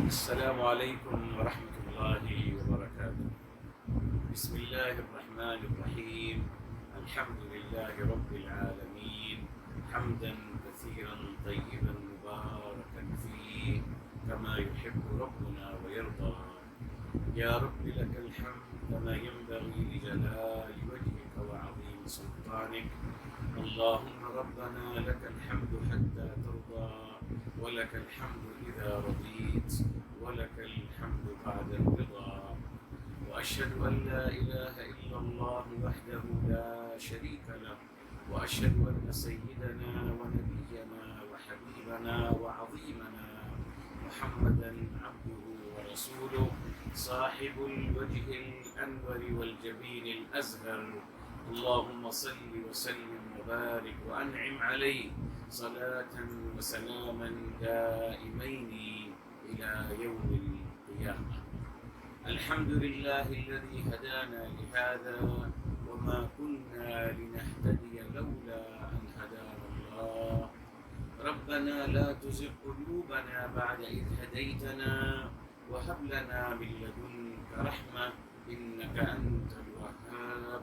السلام عليكم ورحمة الله وبركاته. بسم الله الرحمن الرحيم. الحمد لله رب العالمين حمدا كثيرا طيبا مباركا فيه كما يحب ربنا ويرضى. يا رب لك الحمد كما ينبغي لجلال وجهك وعظيم سلطانك. اللهم ربنا لك الحمد حتى ترضى، ولك الحمد إذا رضيت، ولك الحمد بعد الرضا. وأشهد أن لا إله إلا الله وحده لا شريك له، وأشهد أن سيدنا ونبينا وحبيبنا وعظيمنا محمدا عبده ورسوله صاحب الوجه الأنور والجبين الأزهر. اللهم صل وسلم وبارك وأنعم عليه صلاة وسلاما دائمين إلى يوم القيامة. الحمد لله الذي هدانا لهذا وما كنا لنهتدي لولا أن هدانا الله. ربنا لا تزغ قلوبنا بعد إذ هديتنا وهب لنا من لدنك رحمة إنك أنت الوهاب.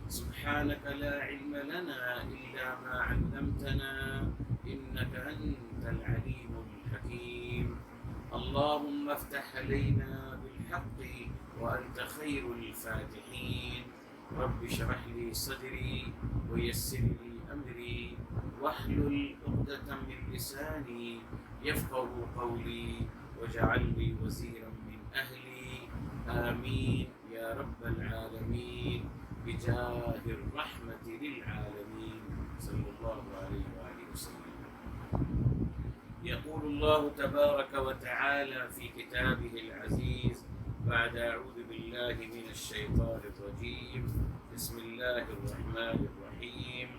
سبحانك لا علم لنا إلا ما علمتنا إنك أنت العليم الحكيم. اللهم افتح علينا بالحق وأنت خير الفاتحين. رب اشرح لي صدري ويسر لي أمري واحلل عقدة من لساني يفقه قولي واجعل لي وزيرا من أهلي. آمين يا رب العالمين بجاه الرحمة للعالمين صلى الله عليه وآله وسلم. يقول الله تبارك وتعالى في كتابه العزيز بعد أعوذ بالله من الشيطان الرجيم بسم الله الرحمن الرحيم.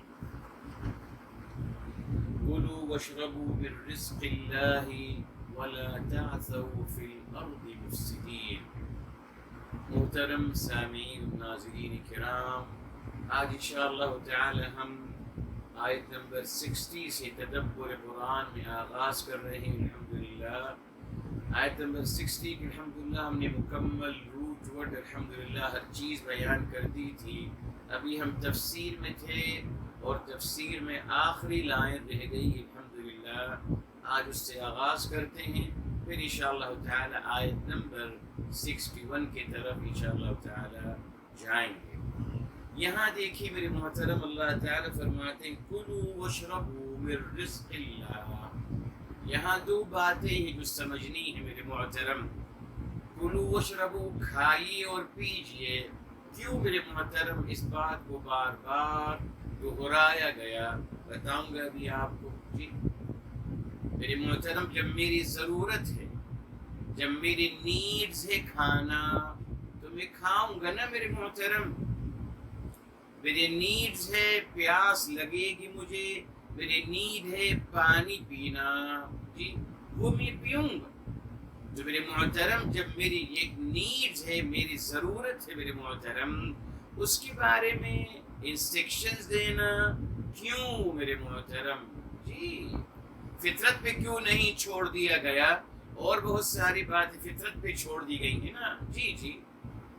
كلوا واشربوا من رزق الله ولا تعثوا في الأرض مفسدين. محترم سامعین ناظرین کرام، آج انشاءاللہ تعالی ہم آیت نمبر 60 سے تدبر قرآن میں آغاز کر رہے ہیں الحمدللہ. آیت نمبر 60 کی الحمدللہ ہم نے مکمل روٹ ورڈ الحمدللہ ہر چیز بیان کر دی تھی. ابھی ہم تفسیر میں تھے اور تفسیر میں آخری لائن رہ گئی الحمدللہ. آج اس سے آغاز کرتے ہیں، پھر انشاءاللہ تعالی آیت نمبر 61 کی طرف انشاءاللہ تعالی جائیں گے. یہاں دیکھیے میرے محترم، اللہ تعالی فرماتے ہیں کلوا واشربوا من رزق اللہ. یہاں دو باتیں ہیں جو سمجھنی ہیں میرے محترم. کلوا واشربوا، کھائیے اور پیجیے. کیوں میرے محترم اس بات کو بار بار دہرایا گیا بتاؤں گا ابھی آپ کو. جی میرے محترم، جب میری ضرورت ہے، جب میری نیڈز ہے کھانا، تو میں کھاؤں گا نا میرے محترم. میری نیڈز ہے، پیاس لگے گی مجھے، میری نیڈ ہے پانی پینا، جی وہ میں پیوں گا. تو میرے محترم جب میری ایک نیڈز ہے، میری ضرورت ہے میرے محترم، اس کے بارے میں انسٹرکشنز دینا کیوں میرے محترم؟ جی فطرت پہ کیوں نہیں چھوڑ دیا گیا؟ اور بہت ساری باتیں فطرت پہ چھوڑ دی گئی ہیں نا. جی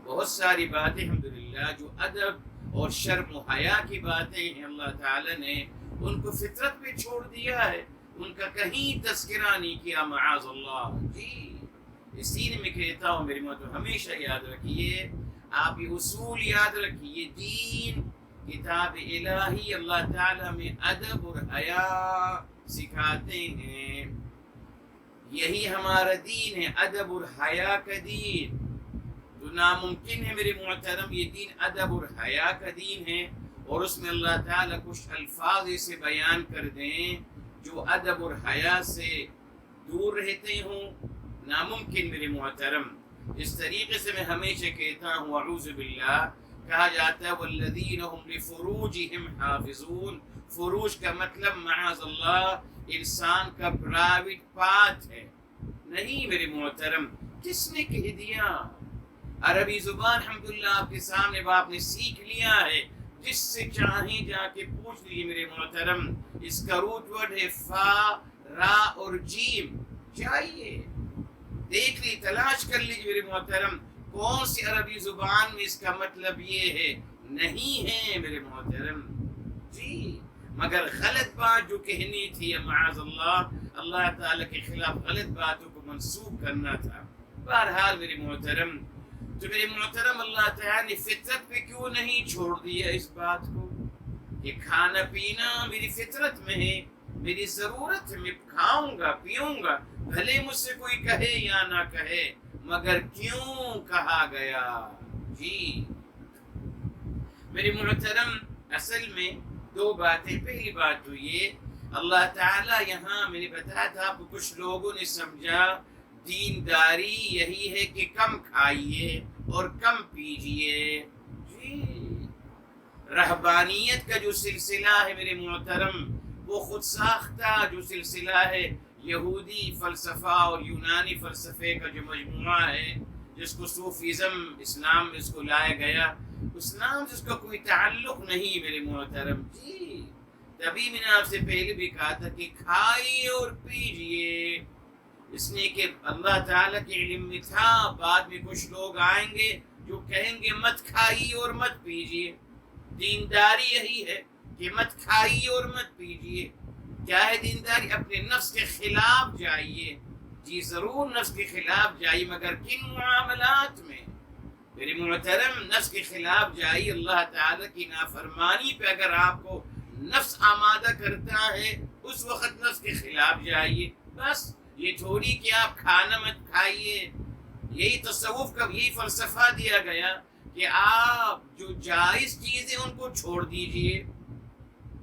بہت ساری باتیں الحمدللہ جو ادب اور شرم و حیا کی باتیں ہیں، اللہ تعالی نے ان کو فطرت پہ چھوڑ دیا ہے، ان کا کہیں تذکرہ نہیں کیا معاذ اللہ. جی اسی لیے میں کہتا ہوں میری محترم ہمیشہ یاد رکھیے، آپ یہ اصول یاد رکھیے. دین کتاب الہی اللہ تعالی میں ادب اور حیا سکھاتے ہیں. یہی ہمارا دین ہے، ادب اور حیا کا دین. تو ناممکن ہے میرے محترم یہ دین ادب اور حیا کا دین ہے اور اس میں اللہ تعالیٰ کچھ الفاظ ایسے بیان کر دیں جو ادب اور حیا سے دور رہتے ہوں. ناممکن میرے محترم. اس طریقے سے میں ہمیشہ کہتا ہوں اعوذ باللہ، کہا جاتا ہے والذین هم لفروجہم حافظون. فروج کا مطلب معاذ اللہ انسان کا پرائیویٹ پارٹ ہے. نہیں میرے محترم، کس نے کہہ دیا؟ عربی زبان الحمدللہ آپ کے سامنے آپ نے سیکھ لیا ہے. جس سے چاہیں جا کے پوچھ لیجیے میرے محترم. اس کا روٹ ورڈ ہے فا را اور جیم. چاہیے دیکھ لی، تلاش کر لیجیے میرے محترم، کون سی عربی زبان میں اس کا مطلب یہ ہے؟ نہیں ہے میرے محترم جی، مگر غلط بات جو کہنی تھی معاذ اللہ تعالیٰ کے خلاف غلط باتوں کو منسوب کرنا تھا۔ بہرحال میرے محترم، تو میرے محترم اللہ تعالیٰ نے فطرت پہ کیوں نہیں چھوڑ دیا اس بات کو کہ کھانا پینا میری فطرت میں ہے، میری ضرورت ہے، میں کھاؤں گا پیوں گا، بھلے مجھ سے کوئی کہے یا نہ کہے، مگر کیوں کہا گیا؟ جی میرے محترم، اصل میں دو باتیں، پہلی بات تو یہ اللہ تعالیٰ یہاں میں نے بتایا تھا آپ کو، کچھ لوگوں نے سمجھا دینداری یہی ہے کہ کم کھائیے اور کم پیجیے۔ جی رہبانیت کا جو سلسلہ ہے میرے محترم، وہ خود ساختہ جو سلسلہ ہے، یہودی فلسفہ اور یونانی فلسفے کا جو مجموعہ ہے، جس کو صوفیزم اسلام میں اس کو لایا گیا، اسلام سے اس کا کوئی تعلق نہیں میرے محترم جی۔ تبھی میں نے آپ سے پہلے بھی کہا تھا کہ کھائیے اور پیجیے، اس لیے کہ اللہ تعالیٰ کے علم میں تھا بعد میں کچھ لوگ آئیں گے جو کہیں گے مت کھائیے اور مت پیجیے۔ دینداری یہی ہے کہ مت کھائیے اور مت پیجیے۔ کیا ہے دینداری؟ اپنے نفس کے خلاف جائیے، جی ضرور نفس کے خلاف جائیے، مگر کن معاملات میں میرے محترم؟ نفس کے خلاف جائیے، اللہ تعالیٰ کی نافرمانی پہ اگر آپ کو نفس آمادہ کرتا ہے اس وقت نفس کے خلاف جائیے، بس۔ یہ تھوڑی کہ آپ کھانا مت کھائیے، یہی تصوف کا یہی فلسفہ دیا گیا کہ آپ جو جائز چیزیں ان کو چھوڑ دیجئے،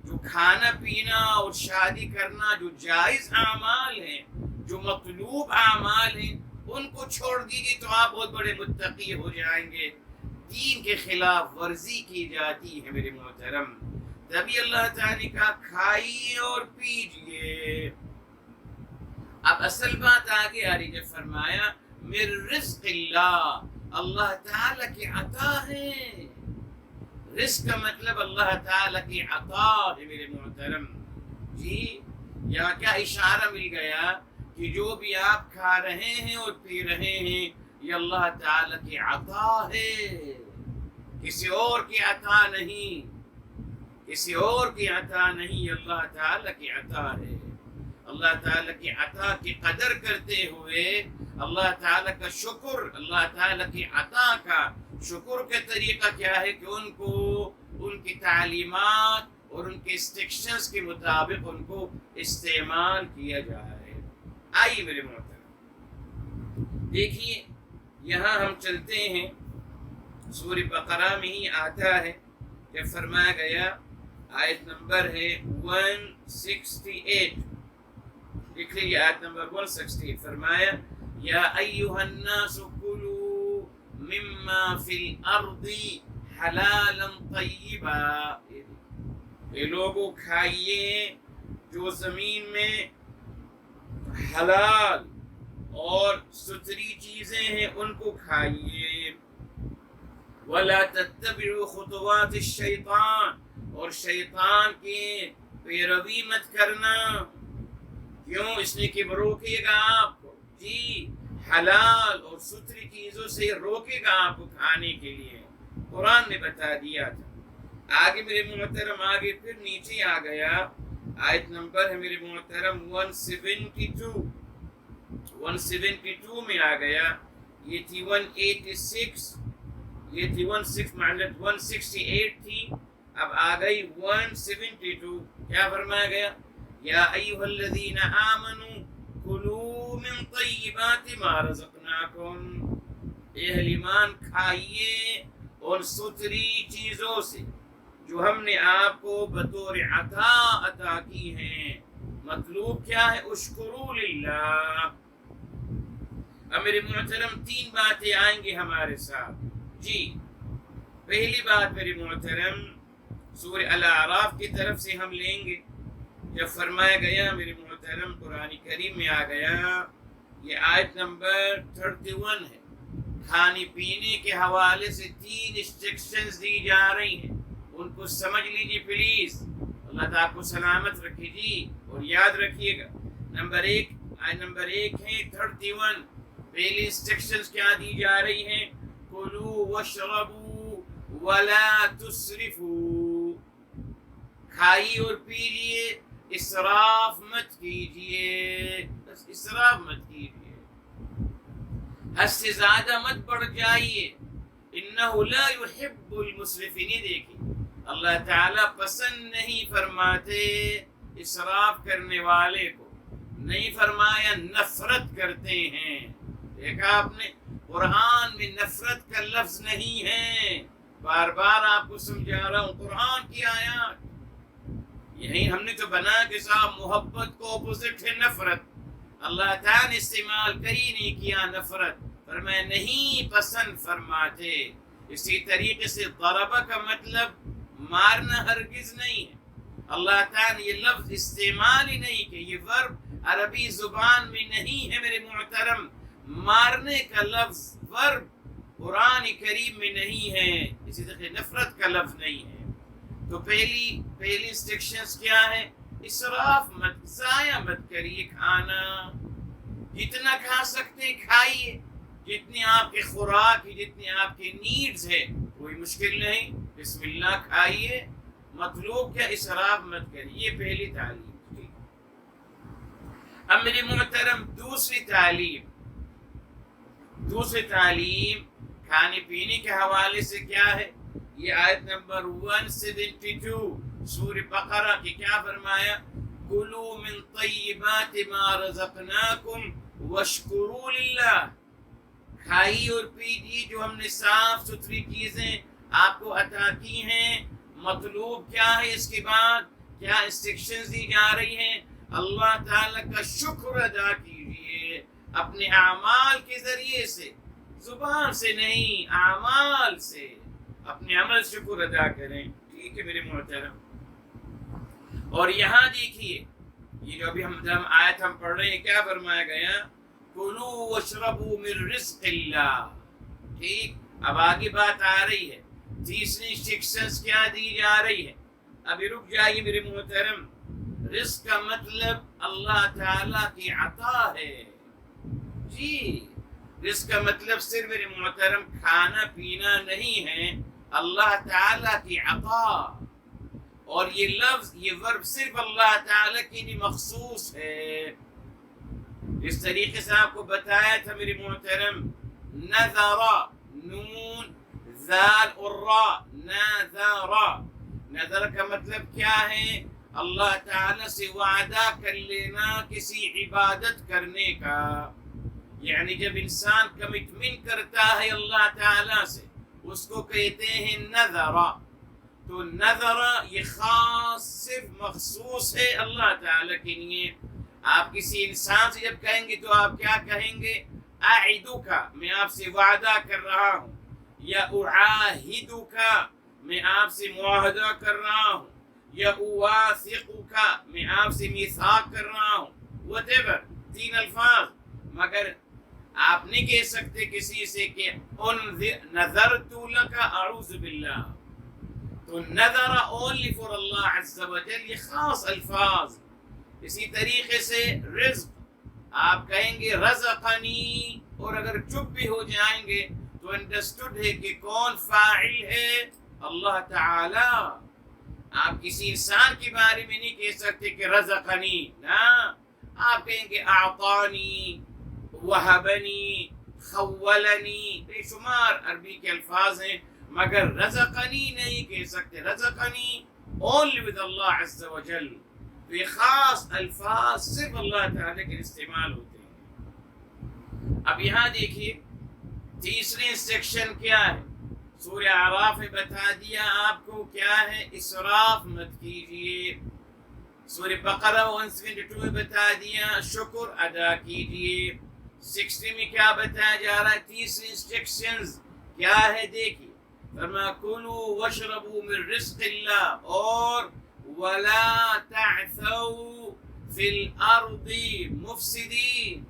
جو کھانا پینا اور شادی کرنا جو جائز اعمال ہیں، جو مطلوب اعمال ہیں، ان کو چھوڑ دیجئے تو آپ بہت بڑے متقی ہو جائیں گے۔ دین کے خلاف ورزی کی جاتی ہے میرے محترم، تبھی اللہ تعالیٰ کا کھائیے اور پیجئے۔ اب اصل بات آگے آ رہی، جب فرمایا من رزق اللہ، اللہ تعالیٰ کی عطا ہے۔ رزق کا مطلب اللہ تعالیٰ کی عطا ہے میرے محترم جی۔ یہاں کیا اشارہ مل گیا کہ جو بھی آپ کھا رہے ہیں اور پی رہے ہیں یہ اللہ تعالیٰ کی عطا ہے، کسی اور کی عطا نہیں، کسی اور کی عطا نہیں، اللہ تعالیٰ کی عطا ہے۔ اللہ تعالیٰ کی عطا کی قدر کرتے ہوئے اللہ تعالیٰ کا شکر، اللہ تعالیٰ کی عطا کا شکر کا طریقہ کیا ہے کہ ان کو ان کی تعلیمات اور ان کے انسٹرکشنز کے مطابق ان کو استعمال کیا جائے۔ آئیے میرے محترم دیکھیے، یہاں ہم چلتے ہیں، سورہ بقرہ میں ہی آتا ہے جب فرمایا گیا، آیت نمبر ہے 168، لکھ لیجیے آیت نمبر 168، فرمایا یا ایھا الناس کلوا مما فی الارض حلالا طیبا، اے لوگوں کھائیے جو زمین میں حلال اور ستری چیزیں ہیں ان کو کھائیے، ولا تتبعوا خطوات الشیطان، اور شیطان کی پیروی مت کرنا۔ کیوں؟ اس لیے کہ وہ روکے گا آپ کو جی، حلال اور ستری چیزوں سے روکے گا آپ کو کھانے کے لیے، قرآن نے بتا دیا تھا۔ آگے میرے محترم، آگے پھر نیچے آ گیا، آیت نمبر ہے میرے محترم 172 میں آ گیا، یہ تھی 186، یہ تھی 168 تھی، اب آ گئی 172۔ کیا فرمایا گیا؟ یا ایھا الذین آمنوا کلوا من طیبات ما رزقناکم، اے اہل ایمان کھائیے اور ستری چیزوں سے جو ہم نے آپ کو بطور عطا کی ہیں۔ مطلوب کیا ہے؟ اشکروا للہ۔ اب میرے محترم تین باتیں آئیں گی ہمارے ساتھ جی۔ پہلی بات میرے محترم سورہ الاعراف کی طرف سے ہم لیں گے، جب فرمایا گیا میرے محترم قرآن کریم میں آ گیا، یہ آیت نمبر 31 ہے، کھانے پینے کے حوالے سے 3 انسٹرکشنز دی جا رہی ہیں، ان کو سمجھ لیجیے پلیز، اللہ تعالیٰ آپ کو سلامت رکھے جی، اور یاد رکھیے گا۔ نمبر 1 ہے 31، پہلی انسٹرکشنز کیا دی جا رہی ہیں؟ کلوا واشربوا ولا تسرفوا، کھائیے اور پیجیے، اسراف مت کیجیے، بس اسراف مت کیجیے، حد سے زیادہ مت بڑھ جائیے، انہ لا يحب المسرفین۔ دیکھیے اللہ تعالیٰ پسند نہیں فرماتے اسراف کرنے والے کو، نہیں فرمایا نفرت کرتے ہیں۔ دیکھا آپ نے قرآن میں نفرت کا لفظ نہیں ہے، بار بار آپ کو سمجھا رہا ہوں، قرآن کی آیات یہی ہم نے تو بنا کے صاحب محبت کو اپوزٹ ہے نفرت، اللہ تعالیٰ نے استعمال کہیں نہیں کیا نفرت، فرمایا نہیں پسند فرماتے۔ اسی طریقے سے ضربہ کا مطلب مارنا ہرگز نہیں ہے، اللہ تعالیٰ نے یہ لفظ استعمال ہی نہیں کیا، یہ ورب عربی زبان میں نہیں ہے میرے محترم، مارنے کا لفظ ورب قرآن کریم میں نہیں ہے، اسی طرح نفرت کا لفظ نہیں ہے۔ تو پہلی انسٹرکشنز کیا ہے؟ اسراف مت، ضائع مت کریے کھانا، جتنا کھا سکتے ہیں کھائیے، جتنی آپ کی خوراک ہے، جتنی آپ کی نیڈز ہے، کوئی مشکل نہیں، بسم اللہ کھائیے، مطلوب کیا اسراف مت کریے، یہ پہلی تعلیم تھی۔ اب میرے محترم دوسری تعلیم کھانے پینے کے حوالے سے کیا ہے؟ یہ آیت نمبر 172 سورہ بقرہ کی کیا فرمایا؟ کلوا من طیبات ما رزقناکم واشکروا للہ، کھائیے اور پیجیے جو ہم نے صاف ستھری چیزیں آپ کو عطا کی ہیں۔ مطلوب کیا ہے؟ اس کے بعد کیا انسٹرکشنز دی جا رہی ہیں؟ اللہ تعالیٰ کا شکر ادا کیجیے اپنے اعمال کے ذریعے سے، زبان سے نہیں، اعمال سے، اپنے عمل شکر ادا کریں، ٹھیک ہے میرے محترم۔ اور یہاں دیکھیے یہ جو ابھی ہم آیت ہم پڑھ رہے ہیں، کیا فرمایا گیا؟ کلوا واشربوا من رزق اللہ، ٹھیک، اب آگے بات آ رہی ہے، تیسری انسٹرکشنز کیا دی جا رہی ہے؟ ابھی رک جائیے میرے محترم، رزق کا مطلب اللہ تعالیٰ کی عطا ہے، جی، رزق کا مطلب صرف میرے محترم کھانا پینا نہیں ہے، اللہ تعالیٰ کی عطا، اور یہ لفظ، یہ ورب صرف اللہ تعالیٰ کے لیے مخصوص ہے۔ اس طریقے سے آپ کو بتایا تھا میرے محترم، نذر، نون ذال اور را، نذر، نذر کا مطلب کیا ہے؟ اللہ تعالیٰ سے وعدہ کر لینا کسی عبادت کرنے کا، یعنی جب انسان کمٹمنٹ کرتا ہے اللہ تعالیٰ سے، اس کو کہتے ہیں نذر۔ تو نذر یہ خاص صرف مخصوص ہے اللہ تعالیٰ کے لیے۔ آپ کسی انسان سے جب کہیں گے تو آپ کیا کہیں گے؟ اعدک، میں آپ سے وعدہ کر رہا ہوں، یا اعاہدک، میں آپ سے معاہدہ کر رہا ہوں، یا اواثقک، میں آپ سے میثاق کر رہا ہوں، whatever، تین الفاظ، مگر آپ نہیں کہہ سکتے کسی سے کہ نذرت لک اعوذ باللہ۔ تو نذر only for اللہ عز و جل، یہ خاص الفاظ۔ اسی طریقے سے رزق، آپ کہیں گے رزقنی، اور اگر چپ بھی ہو جائیں گے تو انڈرسٹوڈ ہے کہ کون فاعل ہے؟ اللہ تعالی۔ آپ کسی انسان کے بارے میں نہیں کہہ سکتے کہ رزقنی، نا، آپ کہیں گے اعطانی، وہبنی، خولنی، بے شمار عربی کے الفاظ ہیں، مگر رزقنی نہیں کہہ سکتے، رزقنی only with اللہ عز و جل۔ تو یہ خاص الفاظ صرف اللہ تعالیٰ کے استعمال ہوتے ہیں۔ اب یہاں دیکھیے تیسری انسٹرکشن کیا ہے؟ سورہ اعراف میں بتا دیا آپ کو کیا ہے، اسراف مت کیجیے۔ سورہ بقرہ 172 میں بتا دیا شکر ادا کیجیے۔ 60 میں کیا بتایا جا رہا ہے؟ تیسری انسٹرکشنز کیا ہے؟ دیکھیے، فرمایا کلوا واشربوا من رزق اللہ، اور ولا تعثوا فی الارض مفسدین،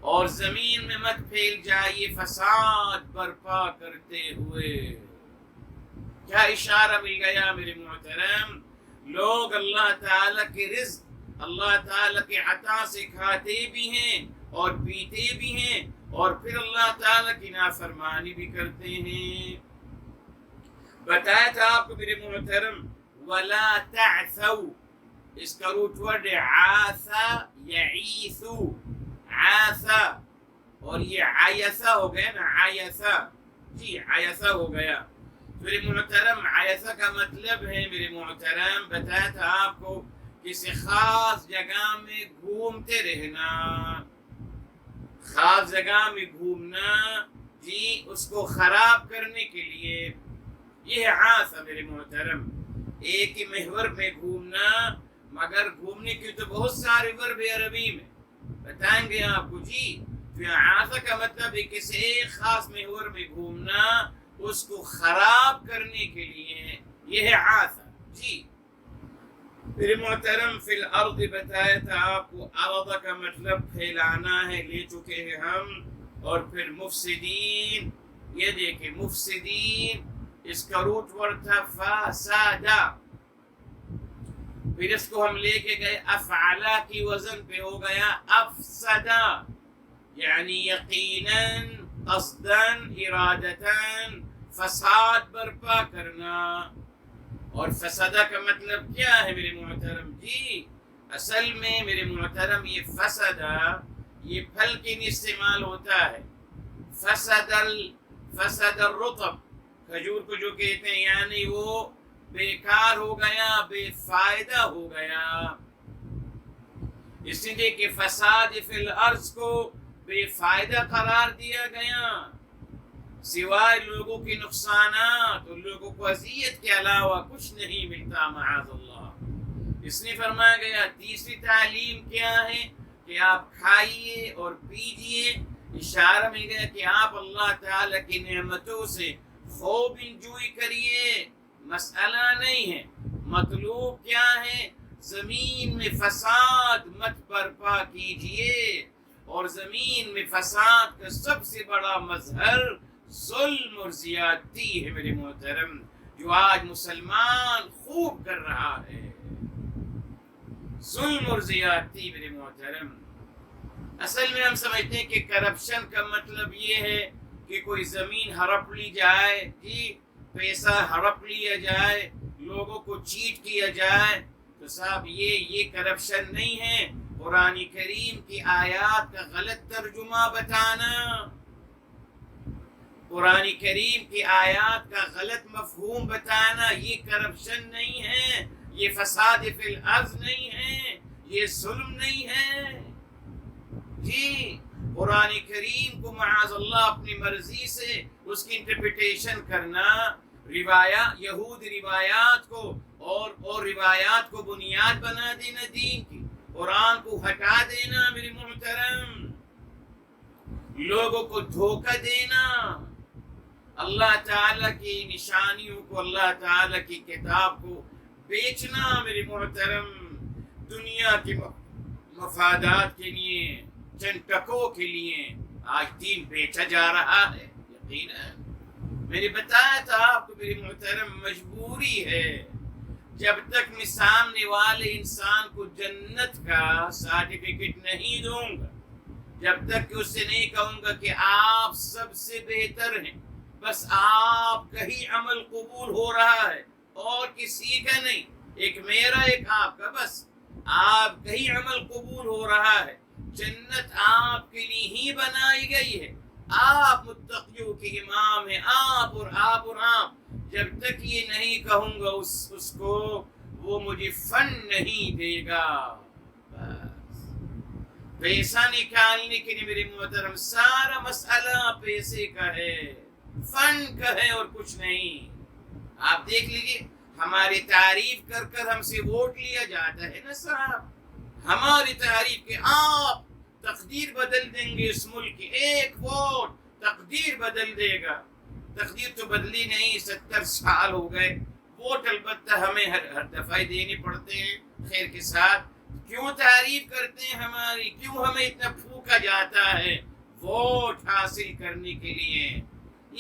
اور زمین میں مت پھیل جائیے فساد برپا کرتے ہوئے۔ کیا اشارہ مل گیا میرے محترم؟ لوگ اللہ تعالیٰ کے رزق، اللہ تعالیٰ کے عطا سے کھاتے بھی ہیں اور پیتے بھی ہیں اور پھر اللہ تعالیٰ کی نافرمانی بھی کرتے ہیں۔ بتایا تھا آپ کو میرے محترم، وَلَا تَعْثَوْا، اس کا روٹ ورڈ عَاثَ يَعِيثُ، عَاثَ، اور یہ عَیَثَ ہو گیا نا، عَیَثَ، جی عَیَثَ ہو گیا۔ میرے محترم عَیَثَ کا مطلب ہے میرے محترم، بتایا تھا آپ کو، کسی خاص جگہ میں گھومتے رہنا، خاص جگہ میں گھومنا، جی اس کو خراب کرنے کے لیے، یہ عاص ہے میرے محترم، ایک ہی محور میں گھومنا، مگر گھومنے کی تو بہت سارے ورب عربی میں بتائیں گے آپ کو، جی عاص کا مطلب ہے کسی ایک خاص محور میں گھومنا، اس کو خراب کرنے کے لیے، یہ ہے عاص، جی۔ میرے محترم فی الارض بتایا تھا آپ کو، ارض کا مطلب پھیلانا ہے، لے چکے ہیں ہم، اور پھر مفسدین، یہ دیکھیں مفسدین، اس کا روٹ ورڈ تھا فسادا، پھر اس کو ہم لے کے گئے افعلا کی وزن پہ ہو گیا افسدا، یعنی یقیناً، قصداً، ارادتاً فساد برپا کرنا۔ اور فسادہ کا مطلب کیا ہے میرے محترم، جی اصل میں میرے محترم یہ فسادہ، یہ پھل کے لیے استعمال ہوتا ہے، فسد الرطب، کھجور کو جو کہتے ہیں، یعنی وہ بیکار ہو گیا، بے فائدہ ہو گیا، اس لیے کہ فساد فی الارض کو بے فائدہ قرار دیا گیا، سوائے لوگوں کے نقصانات اور لوگوں کو اذیت کے علاوہ کچھ نہیں ملتا، معاذ اللہ۔ اس نے فرمایا گیا تیسری تعلیم کیا ہے کہ آپ کھائیے اور پیجیے، اشارہ مل گیا کہ آپ اللہ تعالیٰ کی نعمتوں سے خوب انجوائے کریے، مسئلہ نہیں ہے، مطلوب کیا ہے، زمین میں فساد مت برپا کیجیے، اور زمین میں فساد کا سب سے بڑا مظہر ظلم اور زیادتی ہے میرے محترم، جو آج مسلمان خوب کر رہا ہے، ظلم اور زیادتی میرے محترم۔ اصل میں ہم سمجھتے ہیں کہ کرپشن کا مطلب یہ ہے کہ کوئی زمین ہڑپ لی جائے، جی پیسہ ہڑپ لیا جائے، لوگوں کو چیٹ کیا جائے، تو صاحب یہ کرپشن نہیں ہے، قرآن کریم کی آیات کا غلط ترجمہ بتانا، قرآن کریم کی آیات کا غلط مفہوم بتانا، یہ کرپشن نہیں ہے، یہ فساد فی الارض نہیں ہے، یہ ظلم نہیں ہے، جی قرآن کریم کو معاذ اللہ اپنی مرضی سے اس کی انٹرپریٹیشن کرنا، یہود روایات کو اور روایات کو بنیاد بنا دینا دین کی، قرآن کو ہٹا دینا میرے محترم، لوگوں کو دھوکہ دینا، اللہ تعالیٰ کی نشانیوں کو، اللہ تعالیٰ کی کتاب کو بیچنا میرے محترم، دنیا کے مفادات کے لیے، چند ٹکوں کے لیے آج دین بیچا جا رہا ہے، یقیناً میں نے بتایا تھا آپ کو میرے محترم، مجبوری ہے، جب تک میں سامنے والے انسان کو جنت کا سرٹیفکیٹ نہیں دوں گا، جب تک کہ اس سے نہیں کہوں گا کہ آپ سب سے بہتر ہیں، بس آپ کا ہی عمل قبول ہو رہا ہے اور کسی کا نہیں، ایک میرا ایک آپ کا، بس آپ کا ہی عمل قبول ہو رہا ہے، جنت آپ کے لیے ہی بنائی گئی ہے، آپ متقیوں کے امام ہیں، آپ اور آپ اور آپ، جب تک یہ نہیں کہوں گا اس کو، وہ مجھے فن نہیں دے گا۔ بس پیسہ نکالنے کے لیے میرے محترم سارا مسئلہ پیسے کا ہے، فن کا ہے اور کچھ نہیں۔ آپ دیکھ لیجیے، ہماری تعریف کر کر ہم سے ووٹ لیا جاتا ہے نا صاحب، ہماری تعریف کے آپ تقدیر بدل دیں گے اس ملک کی، ایک ووٹ تقدیر بدل دے گا، تقدیر تو بدلی نہیں، 70 سال ہو گئے، ووٹ البتہ ہمیں ہر دفعہ دینے پڑتے ہیں، خیر کے ساتھ، کیوں تعریف کرتے ہیں ہماری، کیوں ہمیں اتنا پھونکا جاتا ہے ووٹ حاصل کرنے کے لیے؟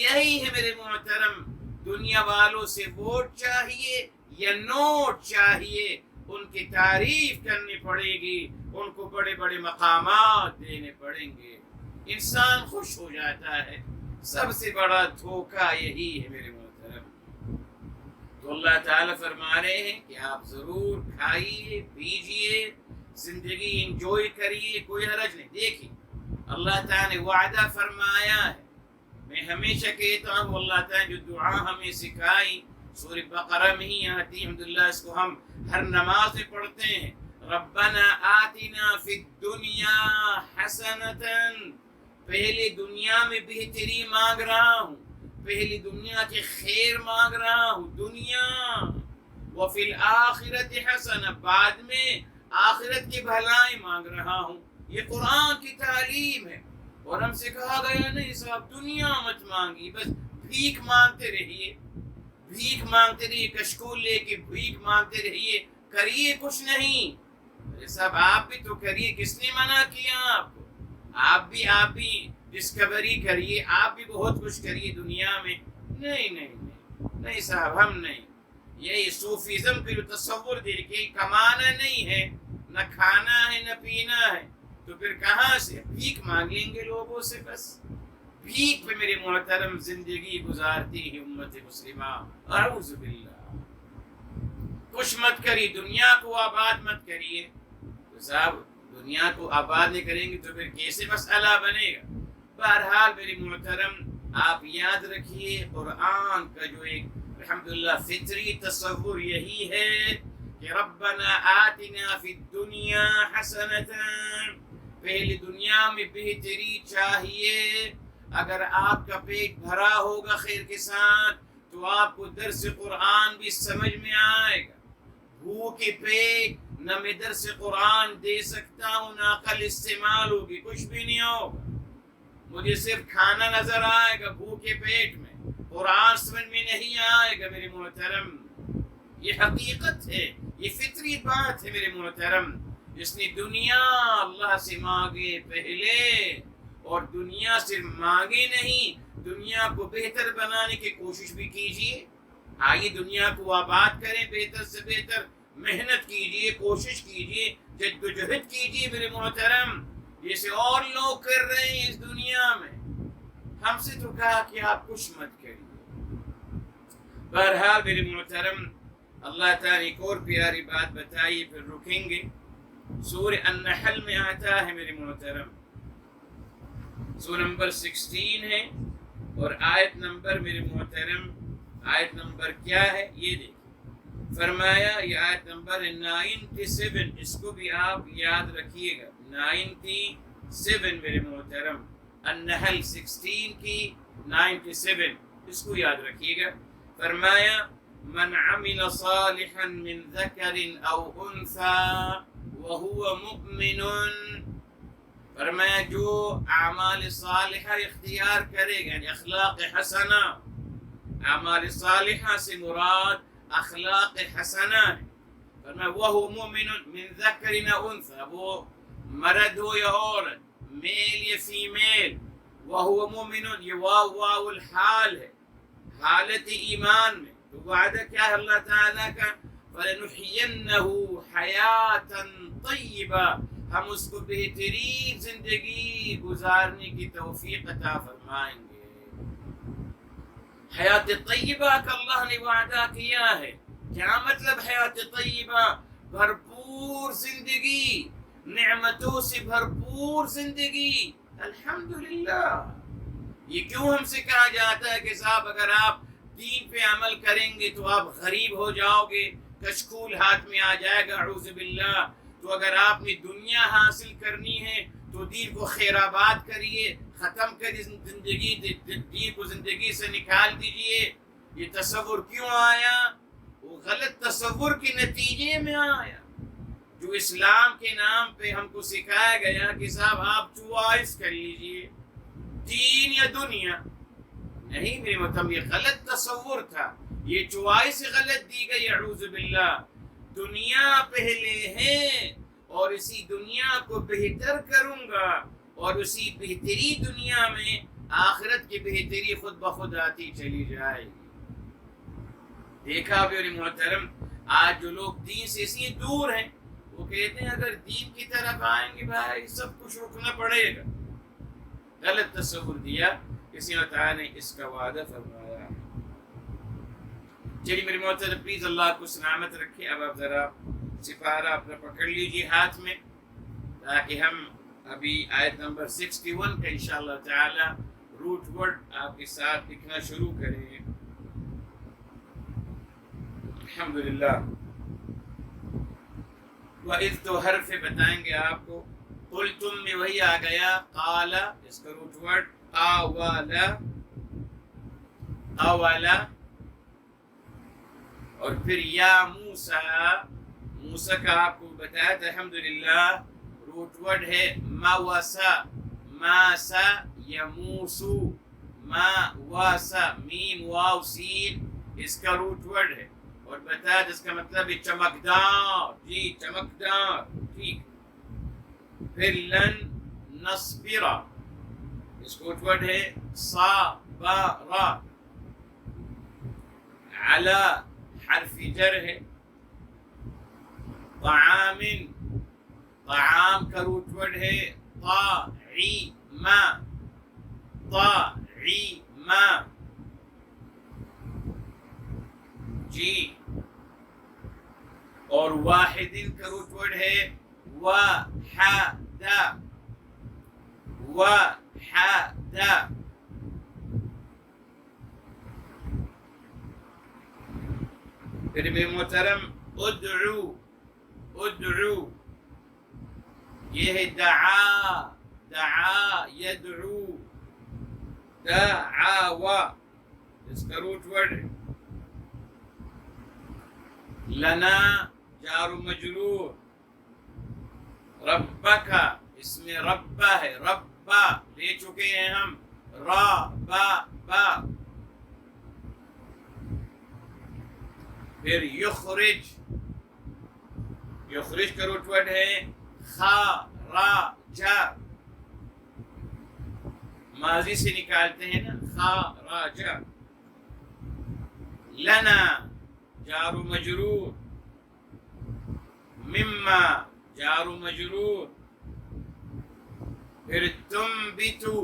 یہی ہے میرے محترم، دنیا والوں سے ووٹ چاہیے یا نوٹ چاہیے، ان کی تعریف کرنی پڑے گی، ان کو بڑے بڑے مقامات دینے پڑیں گے، انسان خوش ہو جاتا ہے۔ سب سے بڑا دھوکہ یہی ہے میرے محترم۔ تو اللہ تعالیٰ فرما رہے ہیں کہ آپ ضرور کھائیے پیجیے، زندگی انجوائے کریے، کوئی حرج نہیں۔ دیکھیے اللہ تعالیٰ نے وعدہ فرمایا ہے، میں ہمیشہ کہتا ہوں اللہ تعالیٰ جو دعا ہمیں سکھائی سورہ بقرہ میں ہی آتی ہے، الحمدللہ اس کو ہم ہر نماز میں پڑھتے ہیں، ربنا آتنا فی الدنیا حسنۃ، پہلے دنیا میں بہتری مانگ رہا ہوں، پہلی دنیا کے خیر مانگ رہا ہوں، دنیا، وفی الآخرۃ حسنہ، بعد میں آخرت کی بھلائی مانگ رہا ہوں۔ یہ قرآن کی تعلیم ہے، اور ہم سے کہا گیا نہیں صاحب دنیا مت مانگی، بس بھیک مانگتے رہیے، بھیک مانگتے رہیے، کشکول لے کے بھیک مانگتے رہیے، کریے کچھ نہیں۔ صاحب آپ بھی تو کریے، کس نے منع کیا آپ کو؟ آپ بھی ڈسکوری کریے، آپ بھی بہت کچھ کریے دنیا میں۔ نہیں صاحب ہم نہیں۔ یہی صوفیزم کے جو تصور دیکھیں، کمانا نہیں ہے، نہ کھانا ہے نہ پینا ہے، تو پھر کہاں سے بھیک مانگ لیں گے لوگوں سے؟ بس بھیک پہ میرے محترم زندگی گزارتی ہے امت مسلمہ۔ اعوذ باللہ، کچھ مت کریے، دنیا کو آباد مت کریے۔ تو صاحب دنیا کو آباد نہیں کریں گے تو پھر کیسے مسئلہ بنے گا؟ بہرحال میرے محترم آپ یاد رکھیے، قرآن کا جو ایک الحمدللہ فطری تصور یہی ہے کہ ربنا آتنا فی الدنیا حسنۃ، پہلی دنیا میں بہتری چاہیے۔ اگر آپ کا پیٹ بھرا ہوگا خیر کے ساتھ تو آپ کو درس قرآن بھی سمجھ میں آئے گا۔ بھوکے پیٹ نہ میں درس قرآن دے سکتا ہوں نہ عقل استعمال ہوگی، کچھ بھی نہیں ہوگا، مجھے صرف کھانا نظر آئے گا بھوکے پیٹ میں، قرآن سمجھ میں نہیں آئے گا میرے محترم۔ یہ حقیقت ہے، یہ فطری بات ہے میرے محترم۔ جس نے دنیا اللہ سے مانگے پہلے، اور دنیا صرف مانگے نہیں، دنیا کو بہتر بنانے کی کوشش بھی کیجیے۔ آئیے دنیا کو آباد کریں، بہتر سے بہتر محنت کیجیے، کوشش کیجیے، جدوجہد کیجیے میرے محترم، جیسے اور لوگ کر رہے ہیں اس دنیا میں۔ ہم سے تو کہا کہ آپ کچھ مت کریے۔ بہرحال میرے محترم اللہ تعالیٰ ایک اور پیاری بات بتائیے، پھر رکیں گے۔ سورہ النحل میں آتا ہے میرے محترم، سورہ نمبر 16 ہے، اور آیت نمبر میرے محترم، آیت نمبر کیا ہے یہ دیکھیں، فرمایا یہ آیت نمبر 97، اس کو بھی آپ یاد رکھیے گا، 97 میرے محترم، النحل 16 کی 97، اس کو یاد رکھیے گا۔ فرمایا من عمل صالحا من ذکر او انثى وهو مؤمن، فرمایا جو اعمال صالحہ اختیار کرے گا، یعنی اخلاق حسنہ، اعمال صالحہ سے مراد اخلاق حسنہ ہے۔ فرمایا وہو مومن من ذکر او انثى، وہ مرد ہو یا عورت، میل یا فیمیل، وہو مومن، یہ واو الحال ہے، حالت ایمان میں۔ تو وعدہ کیا ہے اللہ تعالیٰ کا؟ فَلَنُحْيِيَنَّهُ حَيَاةً طَيِّبَةً، ہم اس کو بہترین زندگی گزارنے کی توفیق عطا فرمائیں گے۔ حیات طیبہ کا اللہ نے وعدہ کیا ہے۔ کیا مطلب حیات طیبہ؟ بھرپور زندگی، نعمتوں سے بھرپور زندگی۔ الحمدللہ، یہ کیوں ہم سے کہا جاتا ہے کہ صاحب اگر آپ دین پہ عمل کریں گے تو آپ غریب ہو جاؤ گے، کشکول ہاتھ میں آ جائے گا، اعوذ باللہ۔ تو اگر آپ نے دنیا حاصل کرنی ہے تو دین کو خیر آباد کریے، ختم کریے زندگی، دین کو زندگی سے نکال دیجئے۔ یہ تصور کیوں آیا؟ وہ غلط تصور کے نتیجے میں آیا، جو اسلام کے نام پہ ہم کو سکھایا گیا کہ صاحب آپ چوائس کر لیجئے، دین یا دنیا۔ نہیں میرے محترم، یہ غلط تصور تھا، یہ چوائس غلط دی گئی، اعوذ باللہ۔ دنیا پہلے ہے اور اسی دنیا کو بہتر کروں گا، اور اسی بہتری دنیا میں آخرت کی بہتری خود بخود آتی چلی جائے گی۔ دیکھا میرے محترم، آج جو لوگ دین سے اس لیے دور ہیں، وہ کہتے ہیں اگر دین کی طرف آئیں گے بھائی سب کچھ رکنا پڑے گا. غلط تصور دیا. کسی اللہ تعالیٰ نے اس کا وعدہ فرمایا. چلیے میری محترم پلیز اللہ آپ کو سلامت رکھے. اب آپ ذرا سپارہ اپنا پکڑ لیجیے ہاتھ میں تاکہ ہم ابھی آیت نمبر 61 کا انشاءاللہ تعالی روٹ ورڈ آپ کے ساتھ لکھنا شروع کریں. الحمدللہ. وَإِذْ تو حرف بتائیں گے آپ کو. قُلْتُم میں وہی آ گیا. قَالَ اس کا روٹ ورڈ قَاوَلَ قَاوَلَ. اور پھر یا موسیٰ. موسیٰ کا آپ کو بتایا تھا الحمدللہ روٹ ورڈ ہے موسا. ماسا یموسو. موسا میم واو سین اس کا روٹ ورڈ ہے. اور بتایا جس کا مطلب ہے چمکدار. جی چمکدار. ٹھیک. پھر لن نصبرا اس کا روٹ ورڈ ہے صابرا. علی حرف جر ہے. طعام طعام کا روٹ ورڈ ہے طاعم. طاعم. جی. اور واحد کا روٹ ورڈ ہے وحد. وحد. پھر بے محترم ادعو. ادعو یہ ہے دعا. دعا یدعو. دعاوا اس کا روٹ ورڈ ہے. لنا جار و مجرور. ربک اس میں ربا ہے. ربا لے چکے ہیں ہم. را با با. پھر یخرج. یخرج کا روٹ ورڈ ہے خراج. ماضی سے نکالتے ہیں نا خراج. لنا جار و مجرور. مما جار و مجرور. پھر تنبتو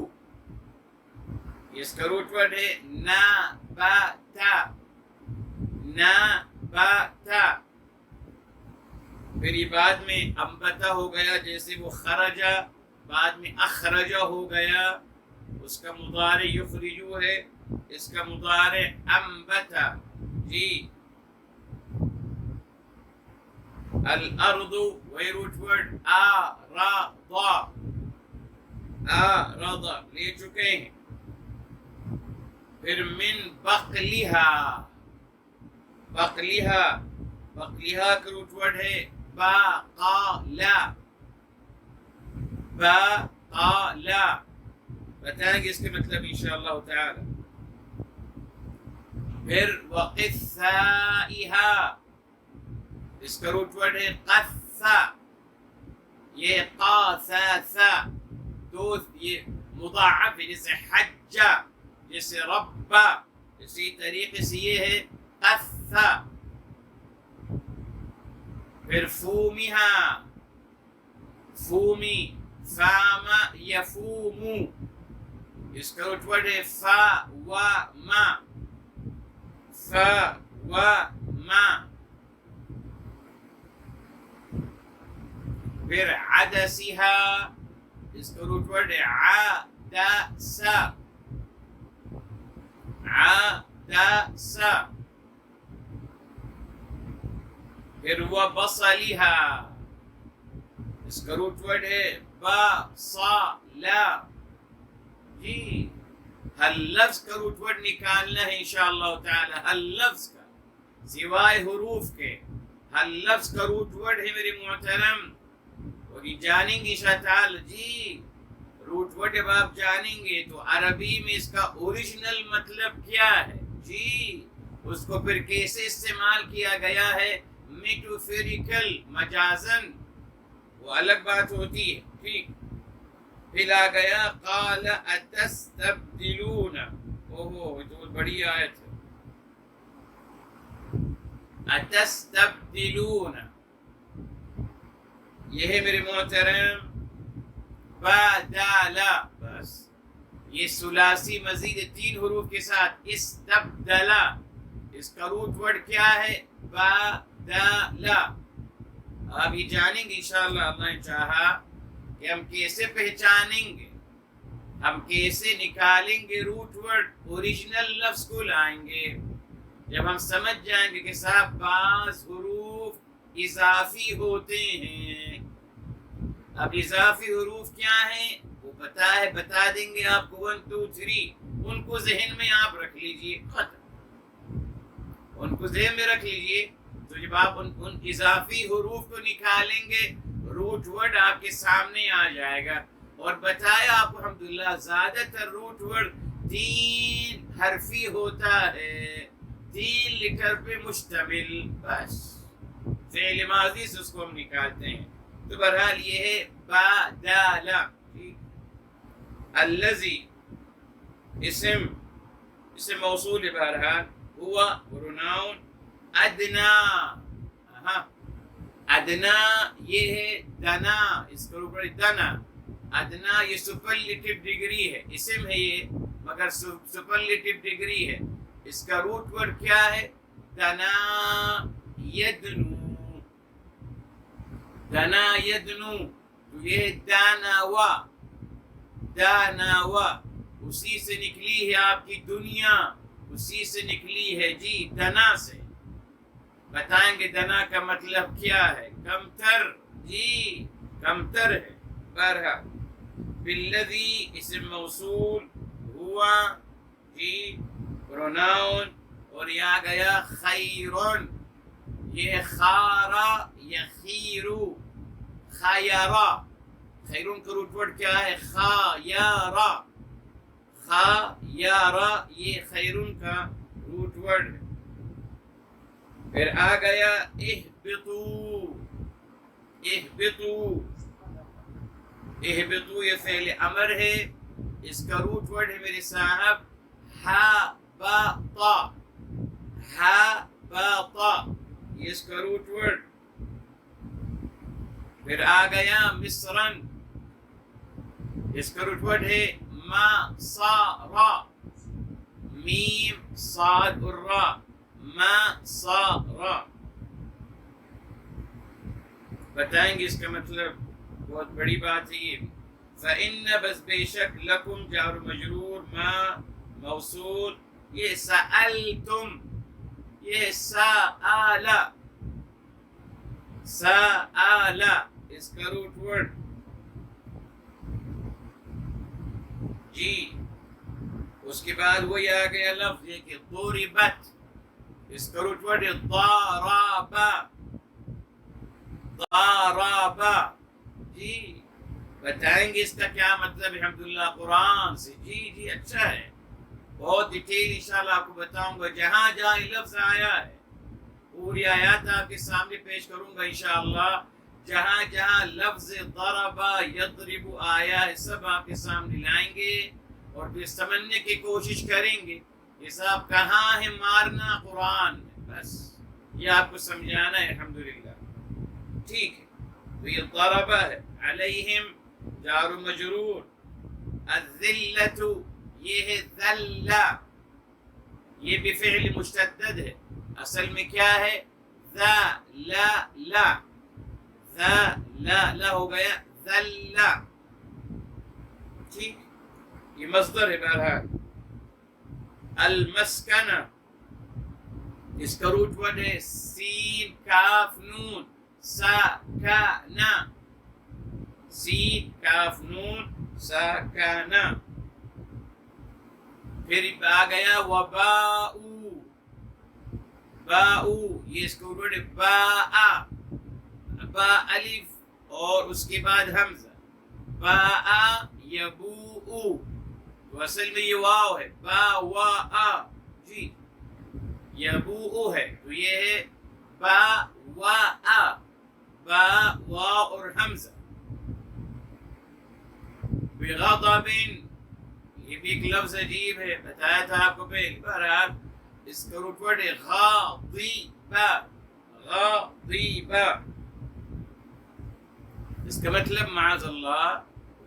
اس کا روٹ ورڈ ہے نباتا. نباتا. پھر یہ بعد میں انبتا ہو گیا جیسے وہ خرجا بعد میں اخرجا ہو گیا. اس کا مضارع یخرجو ہے. اس کا مضارع انبتا. جی. الارض وہی روٹ ورڈ آرضا. آرضا لے چکے ہیں. پھر من بقلہا. بقلہا. بقلہا کا روٹ ورڈ ہے باقالا. باقالا. بتائیں گے اس کے مطلب انشاءاللہ تعالی. پھر وقثائہا اس کا روٹ ورڈ ہے قثا. یہ قاثاثا دو یہ مضاعف ہے جیسے حجا جیسے ربا. اسی طریقے سے یہ ہے قثا. پھر فومہا. فومی. فام یفومو اس کا روٹ ورڈ ہے فا و ما. فا و ما. پھر عدسہا اس کا روٹ ورڈ ہے عدسا. عدسا. پھر وبصلہا اس کا روٹ ورڈ ہے بصلا. جی. ہر لفظ کا روٹ ورڈ نکالنا ہے انشاءاللہ تعالی. ہر لفظ کا سوائے حروف کے ہر لفظ کا روٹ ورڈ ہے میرے محترم. اور یہ جانیں گے انشاءاللہ تعالی. جی روٹ ورڈ جب آپ جانیں گے تو عربی میں اس کا اوریجنل مطلب کیا ہے. جی اس کو پھر کیسے استعمال کیا گیا ہے میٹافوریکل مجازن وہ الگ بات ہوتی ہے. ٹھیک. پھر آ گیا قال اتستبدلون. اوہ یہ تو بڑی آیت ہے. اتستبدلون، یہ ہے میرے محترم بدلا، بس یہ ثلاثی مزید 3 حروف کے ساتھ استبدلا، اس کا روٹ ورڈ کیا ہے؟ بدلا۔ آپ یہ جانیں گے انشاءاللہ، اللہ نے چاہا کہ ہم کیسے پہچانیں گے، ہم کیسے نکالیں گے روٹ ورڈ، اوریجنل لفظ کو لائیں گے جب ہم سمجھ جائیں گے کہ صاحب بعض حروف اضافی ہوتے ہیں۔ اب اضافی حروف کیا ہیں وہ بتا دیں گے آپ کو، 1 2 3، ان کو ذہن میں آپ رکھ لیجئے، ختم، ان کو ذہن میں رکھ لیجئے۔ تو جب آپ ان اضافی حروف کو نکالیں گے روٹ ورڈ آپ کے سامنے آ جائے گا۔ اور بتایا آپ کو الحمدللہ زیادہ تر روٹ ورڈ 3 حرفی ہوتا ہے، 3 لیٹر پہ مشتمل، بس فعل ماضی سے اس کو ہم نکالتے ہیں۔ تو بہرحال یہ ہے بدلا۔ الذی اسم موصول ہے، بہرحال ہوا پروناؤن، ادنا، ادنا یہ ہے دنا، اس کے اوپر دنا، ادنا یہ سپرلیٹو ڈگری ہے، اسم ہے یہ مگر سپرلیٹو ڈگری ہے، اس کا روٹ ورڈ کیا ہے؟ دنا یدنو، دنا یدنو، تو یہ داناوا، داناوا، اسی سے نکلی ہے آپ کی دنیا، اسی سے نکلی ہے جی، دنا سے۔ بتائیں گے دنا کا مطلب کیا ہے؟ کمتر، جی کمتر ہے۔ بہرحال بالذی اسم موصول، ہوا جی پروناؤن، اور یہاں گیا خیرون، یہ خارا یخیرو، خیرا، خیرون کا روٹ ورڈ کیا ہے؟ خایرا، خایرا یہ خیرون کا روٹ ورڈ ہے۔ پھر آ گیا اہبطو، اہبطو، اہبطو یہ فعل امر ہے، اس کا روٹ ورڈ ہے میرے صاحب حبطا، حبطا یہ اس کا روٹ ورڈ۔ پھر آ گیا مصرن، اس کا روٹ ورڈ ہے مصارا، میم صاد الرا، مصارا۔ بتائیں گے اس کا مطلب، بہت بڑی بات ہے یہ۔ فَإِنَّ بس بے شک، لکم جار و مجرور، ما موصول، یہ سألتم، یہ سآل، سآل اس کا روٹ ورڈ جی۔ اس کے بعد وہی آ گیا لفظ یہ کہ ضربت، اس کا روٹ ورڈ ہے ضرب، ضرب جی۔ بتائیں گے اس کا کیا مطلب ہے؟ الحمدللہ قرآن سے، جی اچھا ہے، بہت ڈیٹیل انشاءاللہ آپ کو بتاؤں گا، جہاں جہاں یہ لفظ آیا ہے پوری آیات آپ کے سامنے پیش کروں گا انشاءاللہ، جہاں جہاں لفظ ضرب یضرب آیا ہے سب آپ کے سامنے لائیں گے، اور پھر سمجھنے کی کوشش کریں گے یہ صاحب کہاں ہے مارنا قرآن میں، بس یہ آپ کو سمجھانا ہے الحمدللہ، ٹھیک ہے۔ تو یہ ضرب ہے، علیہم جار و مجرور، الذلۃ یہ ہے ذلہ، یہ بھی فعل مشتدد ہے، اصل میں کیا ہے؟ ذلل، ذلل ہو گیا ذلہ، ٹھیک، یہ مصدر ہے بہرحال۔ المسکنہ، اس کا روٹ ورڈ ہے سین کاف نون، ساکنہ، سین کاف نون ساکنہ۔ پھر آ گیا وباء، باء یہ اس کا روٹ ورڈ ہے باء، با الف اور اس کے بعد حمزہ، باء یبوء، تو اصل میں یہ واو ہے، با وا جی، یبوء ہے تو یہ ہے با وا، با وا اور حمزہ۔ بغضب یہ بھی ایک لفظ عجیب ہے، بتایا تھا آپ کو پہلے، بہرحال اس کا روٹ ورڈ ہے غاضب، غاضب، اس کا مطلب معاذ اللہ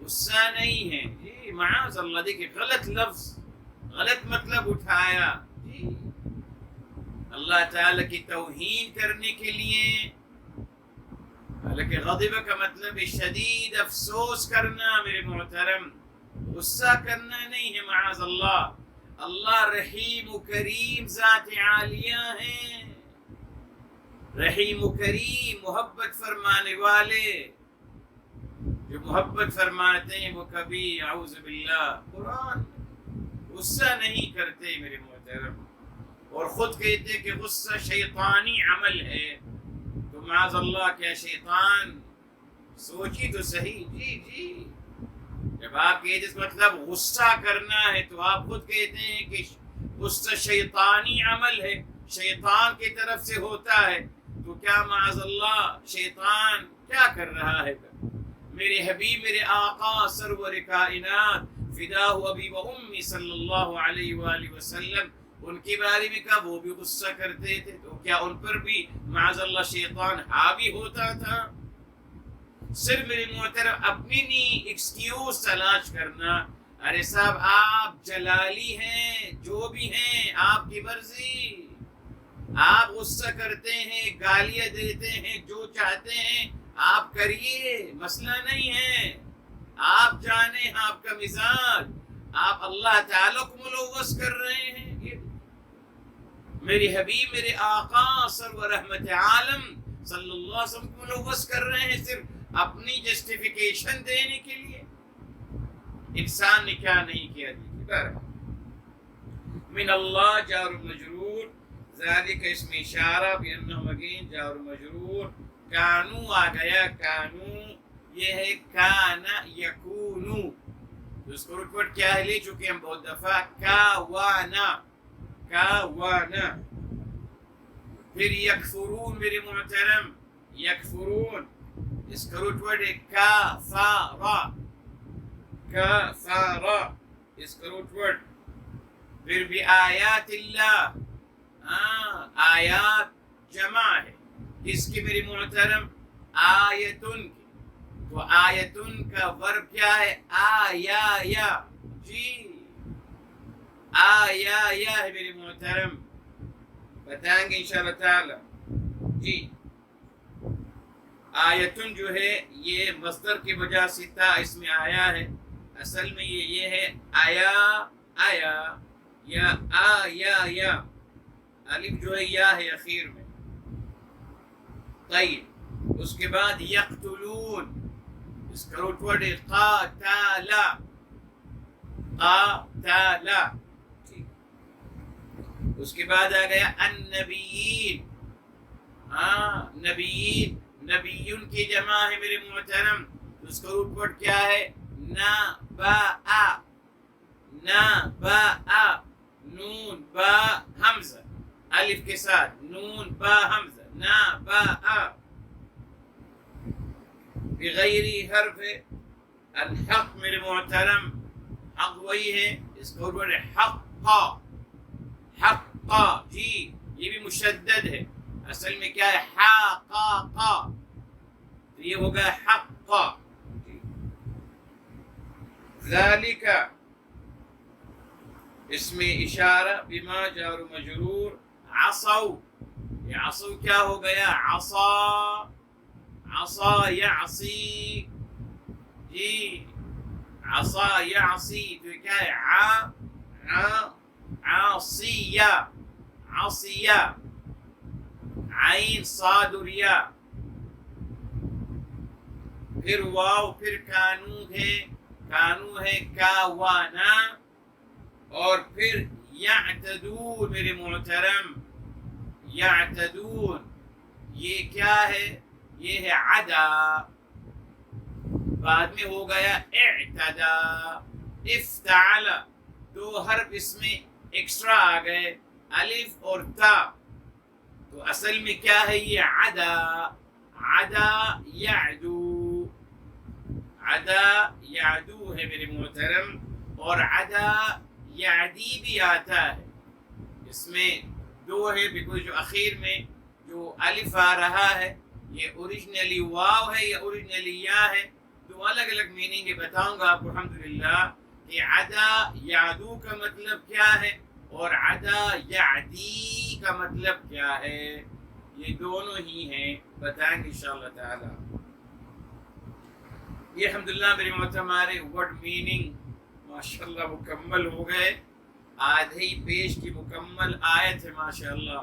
غصہ نہیں ہے جی، معاذ اللہ. دیکھیں غلط لفظ، غلط مطلب اٹھایا جی، اللہ تعالی کی توہین کرنے کے لیے. حالانکہ غضب کا مطلب شدید افسوس کرنا میرے محترم، غصہ کرنا نہیں ہے معاذ اللہ. اللہ رحیم و کریم ذات عالیہ ہیں، رحیم و کریم، محبت فرمانے والے. جو محبت فرماتے ہیں وہ کبھی اعوذ باللہ قرآن غصہ نہیں کرتے میرے محترم، اور خود کہتے کہ غصہ شیطانی عمل ہے. تو معاذ اللہ کیا شیطان؟ سوچی تو صحیح. جی جی، جب آپ کہتے اس مطلب غصہ کرنا ہے تو آپ خود کہتے ہیں کہ غصہ شیطانی عمل ہے، شیطان کی طرف سے ہوتا ہے. تو کیا معاذ اللہ شیطان کیا کر رہا ہے؟ میرے حبیب، میرے آقا سرور کائنات فداہ ابی و امی صلی اللہ علیہ وآلہ وسلم، ان کے بارے میں کہا وہ بھی غصہ کرتے تھے. تو کیا ان پر بھی معاذ اللہ شیطان حاوی ہوتا تھا؟ صرف میرے محترم اپنی نہیں ایکسکیوز تلاش کرنا. ارے صاحب آپ جلالی ہیں، جو بھی ہیں آپ کی مرضی، آپ غصہ کرتے ہیں، گالیاں دیتے ہیں، جو چاہتے ہیں آپ کریے، مسئلہ نہیں ہے. آپ جانیں آپ کا مزاج، آپ اللہ تعالیٰ کو ملوث کر رہے ہیں. میری حبیب، میرے آقا سرور رحمت عالم صلی اللہ علیہ وسلم کو ملوث کر رہے ہیں صرف اپنی جسٹیفیکیشن دینے کے لیے. انسان نے کیا نہیں کیا. من اللہ جار مجرور، ذالک اسم اشارہ بانہم اگین جار مجرور. کانو آ گیا، کانو یہ ہے کانا یکونو، تو اس کو روٹ ورڈ کیا ہے لے چکے ہم بہت دفعہ، کاوانا، کاوانا. پھر یکفرون میرے محترم، یکفرون اس کا روٹ ورڈ ہے کافارا، کافارا اس کا روٹ ورڈ. پھر بھی آیات اللہ، آیات جمع ہے اس کی میری محترم آیتن کی. تو آیتن کا ورب کیا ہے؟ آیا یا. جی آیا یا ہے میری محترم، بتائیں گے انشاءاللہ تعالی. جی آیتن جو ہے یہ مصدر کی وجہ سے تا اس میں آیا ہے، اصل میں یہ ہے آیا، آیا یا آیا یا، الف جو ہے یا ہے اخیر میں. طيب اس کے بعد یقتلون اس کا روٹ ورڈ ہے قاتالا، قاتالا. اس کے بعد آ گیا النبیین، نبیین، نبیون کی جمع ہے میرے محترم. اس کا روٹ ورڈ کیا ہے؟ نباء، نباء، نون با حمزہ الف کے ساتھ، نون با حمزہ، نباء. بغیر حرف الحق میرے محترم، حق وہی ہے، اس کا روٹ ہے حقا، حقا. جی یہ بھی مشدد ہے، اصل میں کیا ہے؟ حقاقا، تو یہ ہوگا حقا. ذالک اس میں اشارہ بما جار مجرور. عصوا، یہ عصوا کیا ہو گیا؟ عصا، عصا یعصی. جی عصا یعصی، تو کیا ہے؟ عاصیہ، عاصیہ، عین صاد ریا. پھر واو، پھر کانو ہے، کانو ہے کاوانا. اور پھر یعتدون میرے محترم، یعتدون یہ کیا ہے؟ یہ ہے عدا، بعد میں ہو گیا اعتدا. افتعل، دو حرف اس میں ایکسٹرا آ گئے، الف اور تا. تو اصل میں کیا ہے؟ یہ عدا، عدا یعدو، عدا یعدو ہے میرے محترم. اور عدا یعدی بھی آتا ہے، اس میں دو ہے، بیکوز جو اخیر میں جو الف آ رہا ہے یہ اوریجنلی واو ہے یا اوریجنلی یا ہے؟ تو الگ الگ میننگ ہے، بتاؤں گا آپ کو الحمدللہ کہ عدا یعدو کا مطلب کیا ہے اور عدا یعدی کا مطلب کیا ہے، یہ دونوں ہی ہیں، بتائیں گے انشاءاللہ تعالی۔ یہ الحمدللہ میرے محترم ہمارے ورڈ میننگ ماشاءاللہ مکمل ہو گئے، آدھے پیش کی مکمل آیت ہے ماشاءاللہ،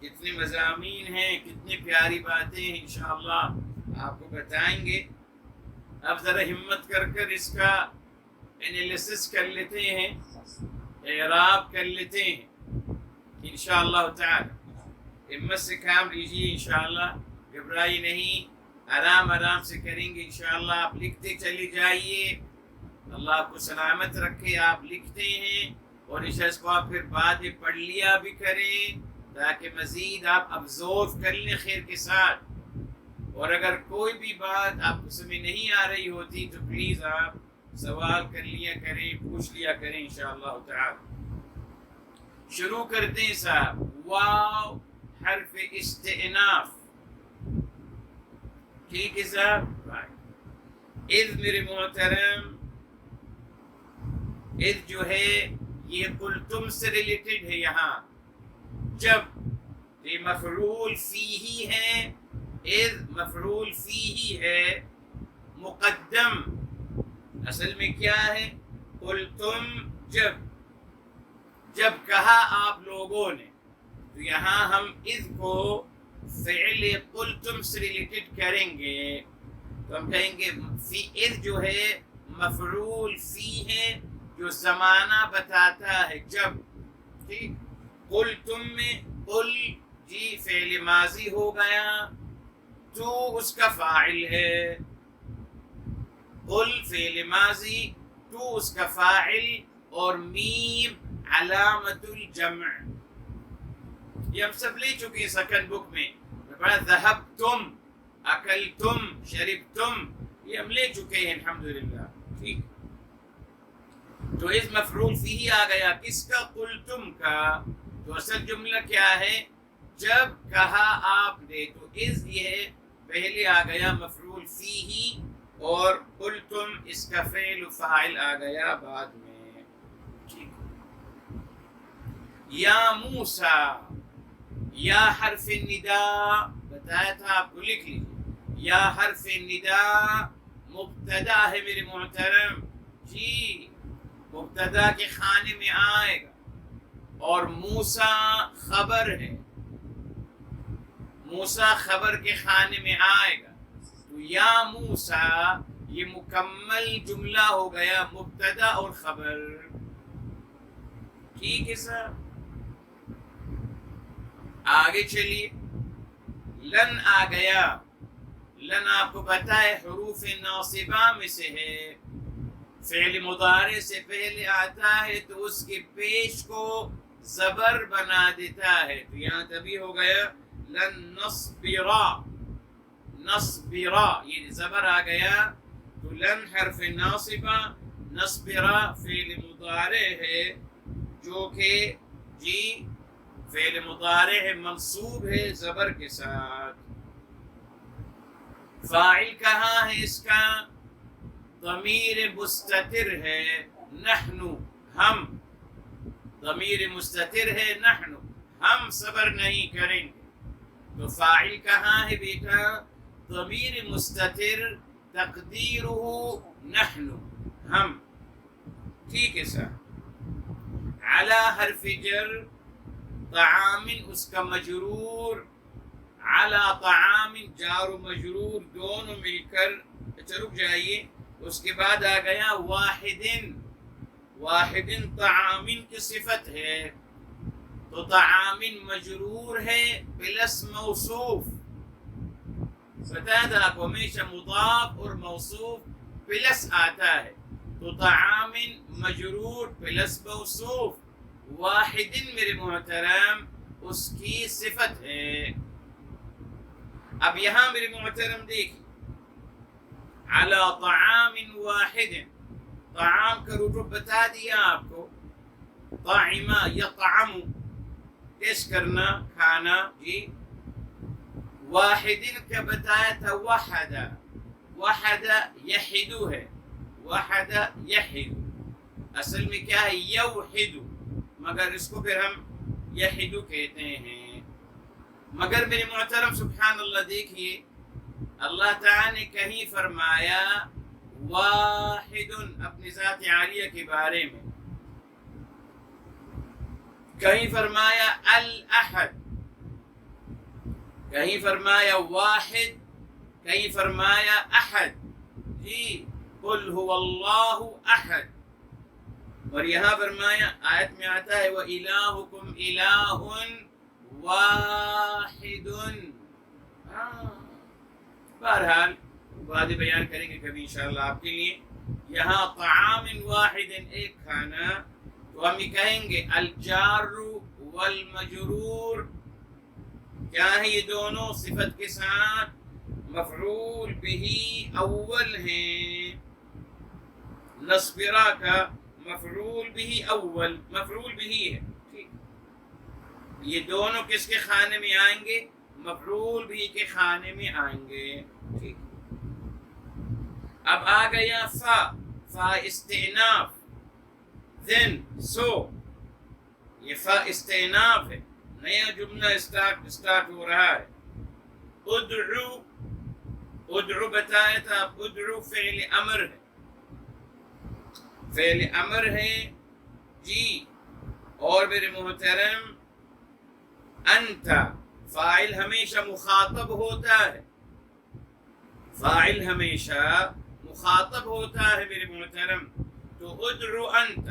کتنے مضامین ہیں، کتنی پیاری باتیں ہیں، انشاءاللہ آپ کو بتائیں گے۔ اب ذرا ہمت کر کر اس کا انالیسس کر لیتے ہیں، اعراب کر لیتے ہیں انشاءاللہ تعالی۔ ہمت سے کام لیجیے انشاءاللہ، گھبرائی نہیں، آرام آرام سے کریں گے انشاءاللہ۔ آپ لکھتے چلی جائیے، اللہ آپ کو سلامت رکھے، آپ لکھتے ہیں اور اس کو آپ پھر بعد میں پڑھ لیا بھی کریں تاکہ مزید آپ ابزرو کر لیں خیر کے ساتھ۔ اور اگر کوئی بھی بات آپ کو سمجھ نہیں آ رہی ہوتی تو پلیز آپ سوال کر لیا کریں، پوچھ لیا کریں انشاءاللہ تعالی۔ شروع کرتے ہیں صاحب، واو حرف استئناف، ٹھیک ہے صاحب؟ اذ میرے محترم، اذ جو ہے یہ قلتم سے ریلیٹڈ ہے، یہاں جب یہ مفعول فیہ ہے، اذ مفعول فیہ ہے مقدم، اصل میں کیا ہے؟ قلتم، جب کہا آپ لوگوں نے، تو یہاں ہم اذ کو فعل قلتم سے ریلیٹڈ کریں گے، تو ہم کہیں گے فی اذ جو ہے مفعول فی ہے جو زمانہ بتاتا ہے جب، ٹھیک؟ قلتم میں قل جی فعل ماضی ہو گیا، تو اس کا فاعل ہے، قل فعل ماضی، تو اس کا فاعل، اور میم علامت الجمع، یہ ہم سب لے چکے ہیں سیکنڈ بک میں، ذہبتم، اکلتم، شربتم، یہ ہم لے چکے ہیں الحمدللہ، ٹھیک؟ تو اس مفعول فیہ آ گیا کس کا؟ قلتم کا، تو اصل جملہ کیا ہے؟ جب کہا آپ نے، تو اذ یہ پہلے آ گیا مفعول فیہ اور قلتم اس کا فعل و فاعل آ گیا بعد میں، ٹھیک؟ یا موسیٰ، یا حرف نداء بتایا تھا آپ کو، لکھ لیجیے، یا حرف نداء مبتدا ہے میرے محترم، جی مبتدا کے خانے میں آئے گا، اور موسیٰ خبر ہے، موسیٰ خبر کے خانے میں آئے گا، تو یا موسیٰ یہ مکمل جملہ ہو گیا، مبتدا اور خبر، ٹھیک ہے سر؟ آگے چلیے، لن آ گیا، لن آپ کو پتا ہے حروف ناصبہ میں سے ہے، فعل مضارع سے پہلے آتا ہے تو اس کے پیش کو زبر بنا دیتا ہے، تو یہاں تبھی ہو گیا لن نصبرا، نصبرا یہ زبر آ گیا، تو لن حرف ناصبہ، نصبرا فعل مضارع ہے جو کہ جی فعل مضارع ہے، منصوب ہے زبر کے ساتھ۔ فاعل کہاں ہے اس کا؟ ضمیر مستتر ہے، نحن، ہم، ضمیر مستتر ہے نحن، ہم صبر نہیں کریں گے، تو فاعل کہاں ہے بیٹا؟ ضمیر مستتر تقدیرہ نحن، ہم، ٹھیک ہے سر؟ علی حرف جر، طعام اس کا مجرور، علی طعام جار و مجرور دونوں مل کر، اچھا رک جائیے، اس کے بعد آ گیا واحدن، واحدن طعامن کی صفت ہے، تو طعامن مجرور ہے پلس موصوف، بتایا تھا آپ کو ہمیشہ مضاف اور موصوف پلس آتا ہے، تو طعامن مجرور پلس موصوف، واحدن میرے محترم اس کی صفت ہے۔ اب یہاں میرے محترم دیکھیں، علی طعام واحد، طعام کا رتبہ بتا دیا آپ کو، طعم یطعم ٹیسٹ کرنا، کھانا، جی واحد کا بتایا تھا وحد، وحد یحدو ہے، وحد یحد، اصل میں کیا ہے یوحد، مگر اس کو پھر ہم یحدو کہتے ہیں۔ مگر میرے محترم سبحان اللہ دیکھیے، اللہ تعالیٰ نے کہیں فرمایا واحد اپنی ذات عالیہ کے بارے میں، کہیں فرمایا الاحد، کہیں فرمایا واحد، کہیں فرمایا احد، جی قل هو اللہ احد، اور یہاں فرمایا آیت میں آتا ہے وَإِلَٰهُكُمْ إِلَٰهٌ وَاحِدٌ۔ بہرحال بعد بیان کریں گے کبھی انشاءاللہ آپ کے لیے۔ یہاں طعام واحد ایک کھانا، تو ہم یہ کہیں گے الجار والمجرور کیا ہے، یہ دونوں صفت کے ساتھ مفعول به اول ہیں، نصبرا کا مفعول به اول مفعول به ہے، ٹھیک، یہ دونوں کس کے خانے میں آئیں گے، مفعول به کے خانے میں آئیں گے، ٹھیک۔ اب آ گیا فا، فا استئناف، then سو، یہ فا استئناف ہے، نیا جملہ اسٹارٹ ہو رہا ہے۔ ادعو، ادعو بتایا تھا، ادعو فعل امر ہے، فعل امر ہے جی، اور میرے محترم انت فاعل ہمیشہ مخاطب ہوتا ہے، فاعل ہمیشہ مخاطب ہوتا ہے میرے محترم، تو ادعو انت،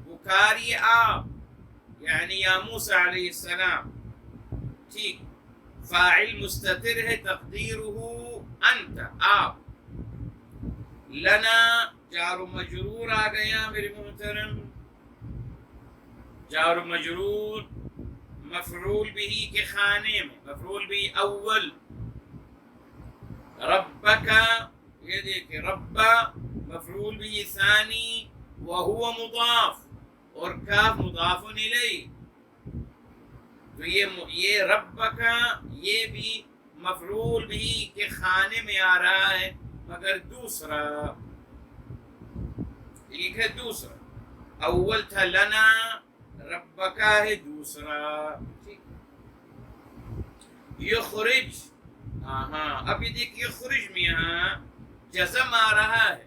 پکاریے آپ، یعنی یا موسیٰ علیہ السلام، ٹھیک، فاعل مستتر ہے تقدیرہ انت آپ، لنا جار و مجرور آ گیا میرے محترم، جار و مجرور مفعول به کے خانے میں، مفعول به اول، ربک، یہ دیکھیں ربا مفعول به ثانی وہو مضاف، اور کاف مضاف الیہ، تو یہ ربک یہ بھی مفعول به کے خانے میں آ رہا ہے، مگر دوسرا، ایک ہے دوسرا، اول تھا لنا، ربک ہے دوسرا، یخرج، ہاں اب یہ دیکھیے یخرج میں یہاں جزم آ رہا ہے،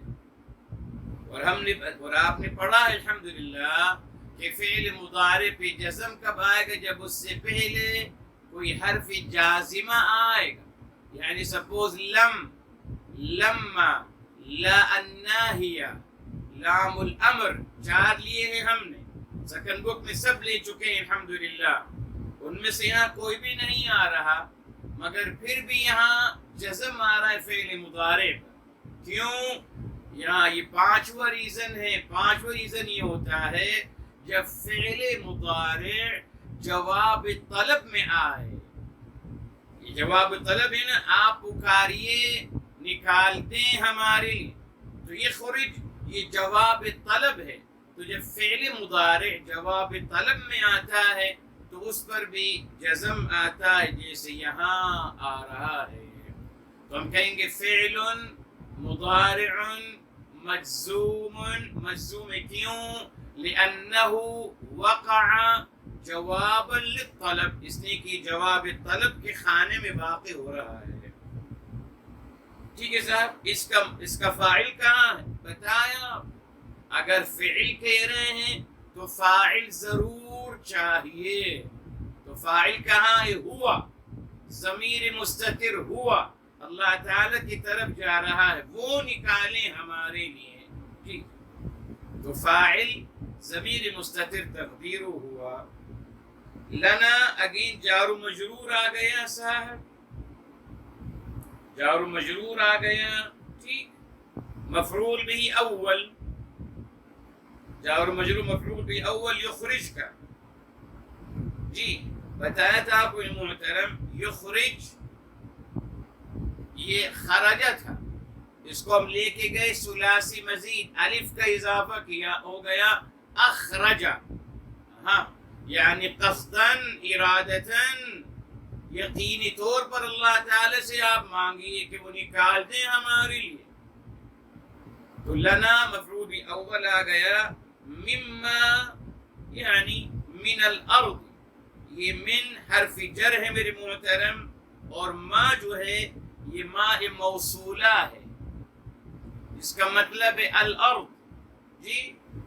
اور ہم نے اور آپ نے پڑھا ہے الحمدللہ کہ فعل مضارع پہ جزم کب آئے گا، جب اس سے پہلے کوئی حرف جازمہ آئے گا، یعنی سپوز لم، لما، لا الناہیہ، لام الامر، چار لیے ہیں ہم نے، سیکنڈ بک میں سب لے چکے ہیں الحمدللہ، ان میں سے یہاں کوئی بھی نہیں آ رہا، مگر پھر بھی یہاں جزم آ رہا ہے فعل مضارع پر، کیوں؟ یہاں یہ پانچواں ریزن ہے، پانچواں ریزن یہ ہوتا ہے جب فعل مضارع جواب طلب میں آئے، یہ جواب طلب ہے نا، آپ پکاریے نکال دیں ہمارے لیے، تو یہ خرج یہ جواب طلب ہے، تو جب فعل مضارع جواب طلب میں آتا ہے تو اس پر بھی جزم آتا ہے، جیسے یہاں آ رہا ہے، تو ہم کہیں گے فعل مضارع مجزوم، مجزوم کیوں؟ لأنہ وقع جوابا للطلب، اس نے کی جواب طلب کے خانے میں واقع ہو رہا ہے، ٹھیک ہے صاحب۔ اس کا فاعل کہاں ہے بتایا، اگر فعل کہہ رہے ہیں تو فاعل ضرور چاہیے، تو فاعل کہاں ہے؟ ہوا، ضمیر مستتر ہوا اللہ تعالی کی طرف جا رہا ہے، وہ نکالیں ہمارے لیے، ٹھیک، تو فاعل ضمیر مستتر تقدیر ہوا، لنا اگین جار و مجرور آ گیا صاحب، جار و مجرور آ گیا، ٹھیک، مفعول به اول، جار و مجرور مفعول به اول یخرج کا، جی بتایا تھا آپ کو محترم، یخرج یہ خرجہ تھا، اس کو ہم لے کے گئے ثلاثی مزید، الف کا اضافہ کیا، ہو گیا اخرجہ، ہاں یعنی قصداً ارادتاً یقینی طور پر اللہ تعالی سے آپ مانگیے کہ وہ نکال دیں ہمارے لیے. تو لنا مفعول بھی اول آ گیا. مما یعنی من الارض، یہ من حرف جر ہے میرے محترم، اور ما جو ہے یہ ما موصولہ ہے، اس کا مطلب ہے الارض. جی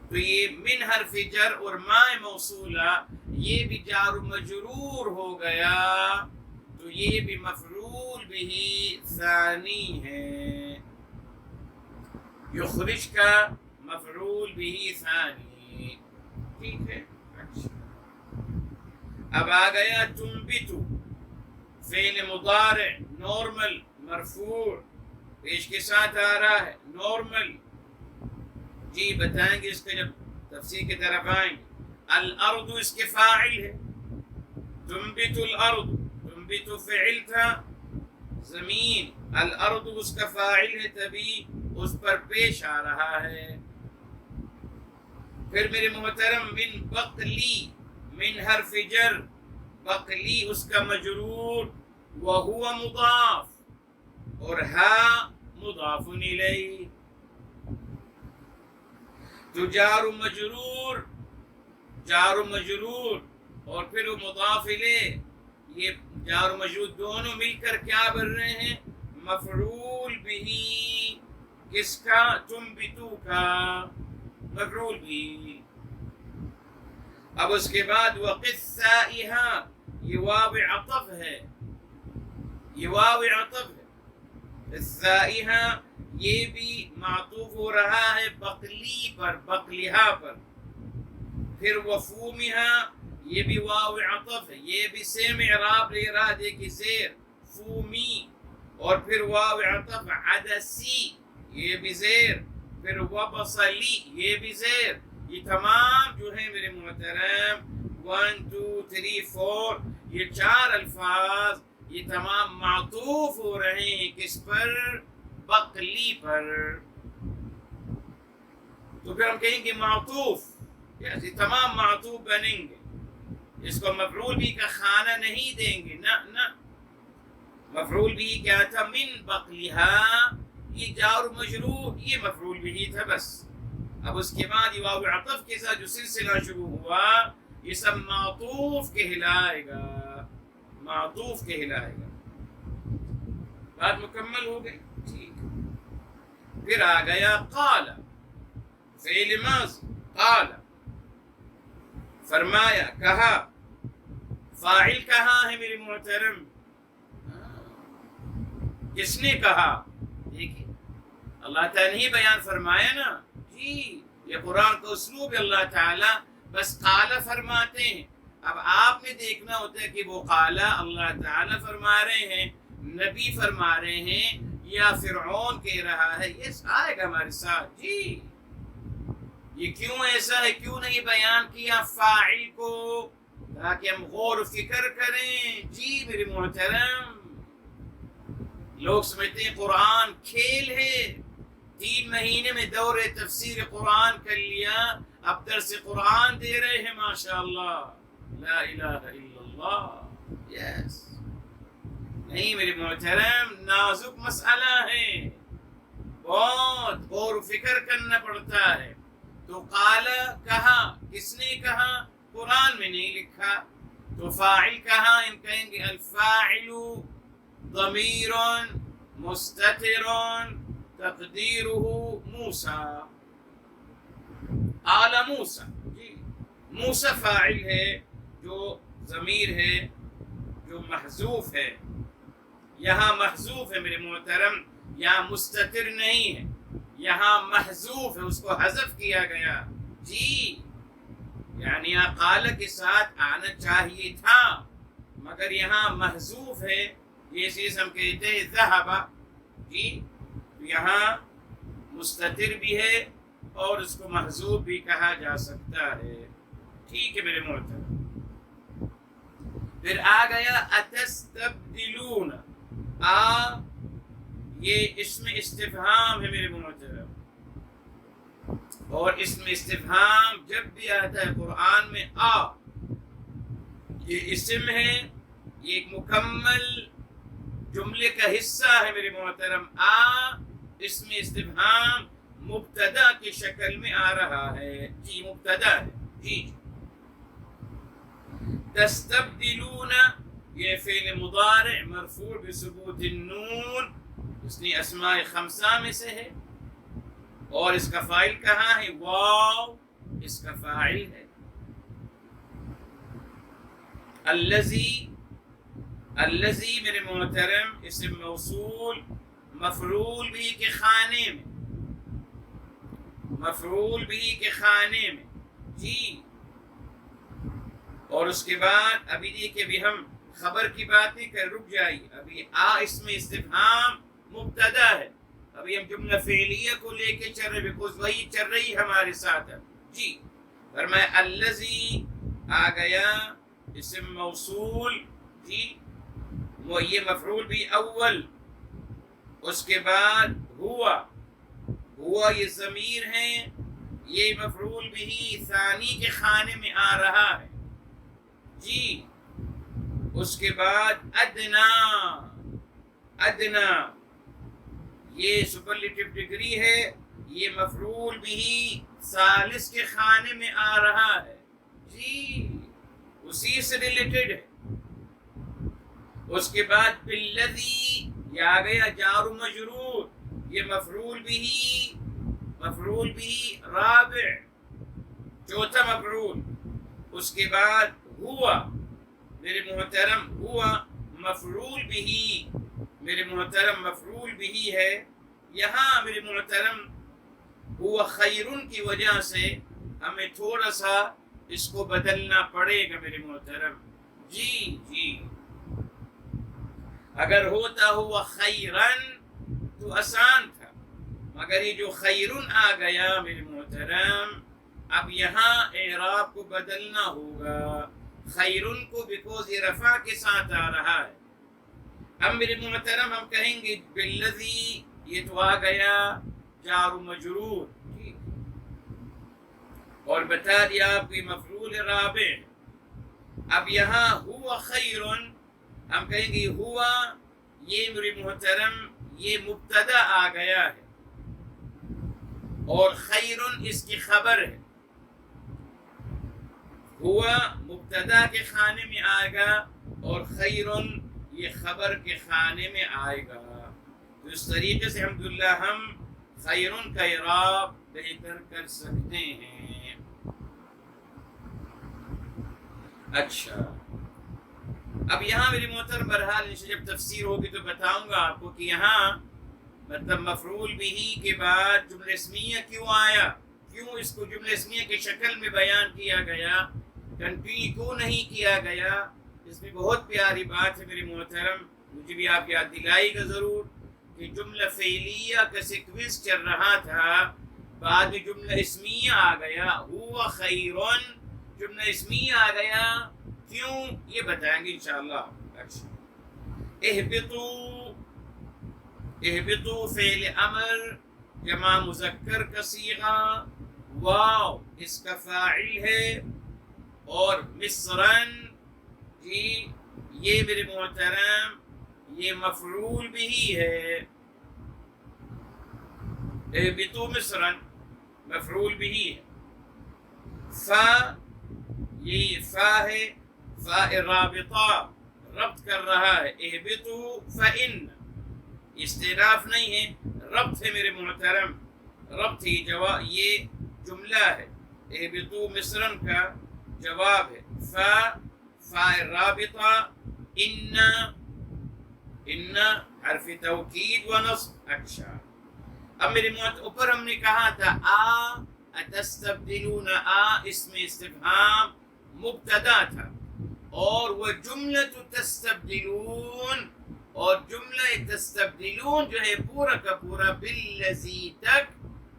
تو یہ من حرف جر اور ما موصولہ یہ بھی جار و مجرور ہو گیا، تو یہ بھی مفعول بھی ثانی ہے. یخرج کا مفعول بھی ثانی. ٹھیک ہے. اچھا اب آ گیا تنبتو، فعل مضارع نارمل مرفوع پیش کے ساتھ آ رہا ہے نارمل. جی بتائیں گے اس کا جب تفسیر کی طرف آئیں. الارض اس کے فاعل ہے، تنبت الارض، تنبت فعل تھا زمین، الارض اس کا فاعل ہے تبھی اس پر پیش آ رہا ہے. پھر میرے محترم من بقلی، من حرف جر، بقلی اس کا مجرور، وہو مضاف، اور ہا مضاف الیہ. تو جار و مجرور، جار و مجرور اور پھر وہ مضاف الیہ، یہ جار و مجرور دونوں مل کر کیا بن رہے ہیں؟ مفعول بھی. کس کا؟ تنبتو کا مفعول بھی. اب اس کے بعد وقصائہا، یہ واو عطف ہے، یہ واو عطف ہے. قصائہا یہ بھی معطوف ہو رہا ہے بقلی پر، بقلہا پر. پھر وفومہا یہ بھی واو عطف ہے، یہ بھی سیم اعراب لے رہا ہے کہ زیر فومی، اور پھر واو عطف عدسی یہ بھی زیر، پھر وبصلی یہ بھی زیر. یہ تمام جو ہے میرے محترم 1 2 3 4 یہ 4 الفاظ یہ تمام معطوف ہو رہے ہیں کس پر؟ بقلی پر. تو پھر ہم کہیں گے معطوف، یہ تمام معطوف بنیں گے، اس کو مفعول بھی کا خانہ نہیں دیں گے. نہ مفعول بھی کیا تھا؟ من بقلہا، یہ جار و مجرور یہ مفعول بھی تھا بس. اب اس کے بعد یہ واو عطف کے ساتھ جو سلسلہ شروع ہوا یہ سب معطوف کہلائے گا، معطوف کہلائے گا. بات مکمل ہو گئی. ٹھیک. پھر آ گیا قال، فعل ماضی، قال فرمایا، کہا. فاعل کہاں ہے میرے محترم؟ کس نے کہا؟ دیکھیں اللہ تعالیٰ نے ہی بیان فرمایا نا. جی یہ قرآن کا اسلوب ہے، اللہ تعالیٰ بس قال فرماتے ہیں. اب آپ نے دیکھنا ہوتا ہے کہ وہ قال اللہ تعالیٰ فرما رہے ہیں، نبی فرما رہے ہیں، یا فرعون کہہ رہا ہے. یہ آئے گا ہمارے ساتھ. جی یہ کیوں ایسا ہے، کیوں نہیں بیان کیا فاعل کو، تاکہ ہم غور و فکر کریں. جی میرے محترم لوگ سمجھتے ہیں قرآن کھیل ہے، 3 مہینے میں دور تفسیر قرآن کر لیا، اب درس قرآن دے رہے ہیں. ماشاءاللہ، لا الہ الا اللہ. یس نہیں میرے محترم، نازک مسئلہ ہے، بہت غور و فکر کرنا پڑتا ہے. تو قال کہا، کس نے کہا؟ قرآن میں نہیں لکھا. تو فاعل کہا؟ ہم کہیں گے الفاعل ضمیر مستتر تقدیرہ موسیٰ، آل موسیٰ. جی موسیٰ فاعل ہے جو ضمیر ہے جو محذوف ہے. یہاں محذوف ہے میرے محترم، یہاں مستتر نہیں ہے، یہاں محذوف ہے، اس کو حذف کیا گیا. جی یعنی یہاں قال کے ساتھ آنا چاہیے تھا مگر یہاں محذوف ہے. یہ چیز ہم کہتے ہیں ذہب. جی یہاں مستتر بھی ہے اور اس کو محذوف بھی کہا جا سکتا ہے. ٹھیک ہے میرے محترم. پھر آ گیا اتستبدلون. یہ اسم استفہام ہے میرے محترم، اور اسم استفہام جب بھی آتا ہے قرآن میں یہ اسم ہے، یہ ایک مکمل جملے کا حصہ ہے میرے محترم. اس میں استفہام مبتدا کی شکل میں آ رہا ہے. جی مبتدا ہے. جی تستبدلون یہ فعل مضارع مرفوع بثبوت النون، اس نے اسماء خمسہ میں سے ہے، اور اس کا فاعل کہاں ہے؟ واو اس کا فاعل ہے. الذی میرے محترم اسم موصول مفعول بھی کے خانے میں، مفعول بھی کے خانے میں. جی اور اس کے بعد ابھی دیکھیں ابھی ہم خبر کی بات نہیں کر، رک جائیے. ابھی اس میں استفہام مبتدا ہے، ابھی ہم جملہ فعلیہ کو لے کے چل رہے، بیکوز وہی چل رہی ہمارے ساتھ. جی فرمایا الذی آ گیا اسم موصول. جی وہ یہ مفعول بھی اول، اس کے بعد ہوا یہ ضمیر ہے، یہ مفعول بھی ثانی کے خانے میں آ رہا ہے. جی اس کے بعد ادنا یہ سپرلیٹو ڈگری ہے، یہ مفعول بھی ثالث کے خانے میں آ رہا ہے. جی اسی سے ریلیٹڈ ہے. اس کے بعد بالذی یہ آ گیا جار و مجرور، یہ مفعول بھی رابع چوتھا مفعول. اس کے بعد ہوا میرے محترم ہوا مفعول بھی، میرے محترم مفعول بھی ہے. یہاں میرے محترم ہوا خیرن کی وجہ سے ہمیں تھوڑا سا اس کو بدلنا پڑے گا میرے محترم. جی اگر ہوتا ہوا خیرن تو آسان تھا، مگر یہ جو خیرن آ گیا میرے محترم، اب یہاں اعراب کو بدلنا ہوگا. خیرن کو بیکوز یہ رفع کے ساتھ آ رہا ہے. اب میرے محترم ہم کہیں گے بالذی، یہ تو آ گیا جار و مجرور، اور بتا دیا آپ کی مفعول رابع. اب یہاں ہوا خیرن ہم کہیں گے ہوا یہ میرے محترم یہ مبتدا آ گیا ہے، اور خیرن اس کی خبر ہے. ہوا مبتدا کے خانے میں آئے گا اور خیرن یہ خبر کے خانے میں آئے گا. تو اس طریقے سے الحمدللہ ہم خیرن کا اعراب بہتر کر سکتے ہیں. اچھا اب یہاں میری محترم بہرحال جب تفسیر ہوگی تو بتاؤں گا آپ کو کہ یہاں مطلب مفعول بھی کے بعد جملہ اسمیہ کیوں آیا، کیوں اس کو جملہ اسمیہ کی شکل میں بیان کیا گیا، کنٹینیو کیوں نہیں کیا گیا. اس میں بہت پیاری بات ہے میرے محترم، مجھے بھی آپ یاد دلائے گا ضرور کہ جملہ فعلیہ کا سیکوینس چل رہا تھا، بعد میں جملہ اسمیہ آ گیا، ہوا خیرن جملہ اسمیہ آ گیا. کیوں یہ بتائیں گے انشاءاللہ. اچھا اہبطوا فعل امر جمع مذکر کا صیغہ، واو اس کا فاعل ہے، اور مصرن جی یہ میرے محترم یہ مفعول بھی ہے. اہبطوا مصرن مفعول بھی ہے. یہ فا ہے، فا رابطہ ربط کر رہا ہے. اہبطوا فإن استئناف نہیں ہے، ربط ہے میرے محترم، ربط ہی جواب یہ جملہ ہے. اہبطوا مصرن کا جواب ہے. فا رابطہ ان حرف توکید و نصب. اچھا اب میرے اوپر ہم نے کہا تھا اتستبدلون، اس میں استفہام مبتدا تھا، اور وہ جملہ تستبدلون، اور جملہ تستبدلون جو ہے پورا کا پورا بالذی تک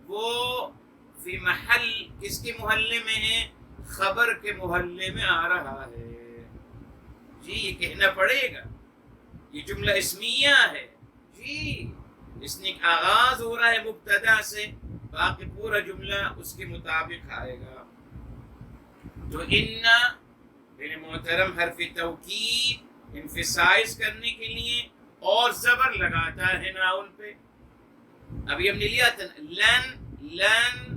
وہ فی محل کس کے محلے میں ہے؟ خبر کے محلے میں آ رہا ہے. جی یہ کہنا پڑے گا یہ جملہ اسمیہ ہے. جی اس نے آغاز ہو رہا ہے مبتدا سے، باقی پورا جملہ اس کے مطابق آئے گا. تو ان میرے محترم حرف توکید emphasize کرنے کے لیے اور زبر لگاتا ہے ناؤن پہ. ابھی ہم نے لیا تھا لن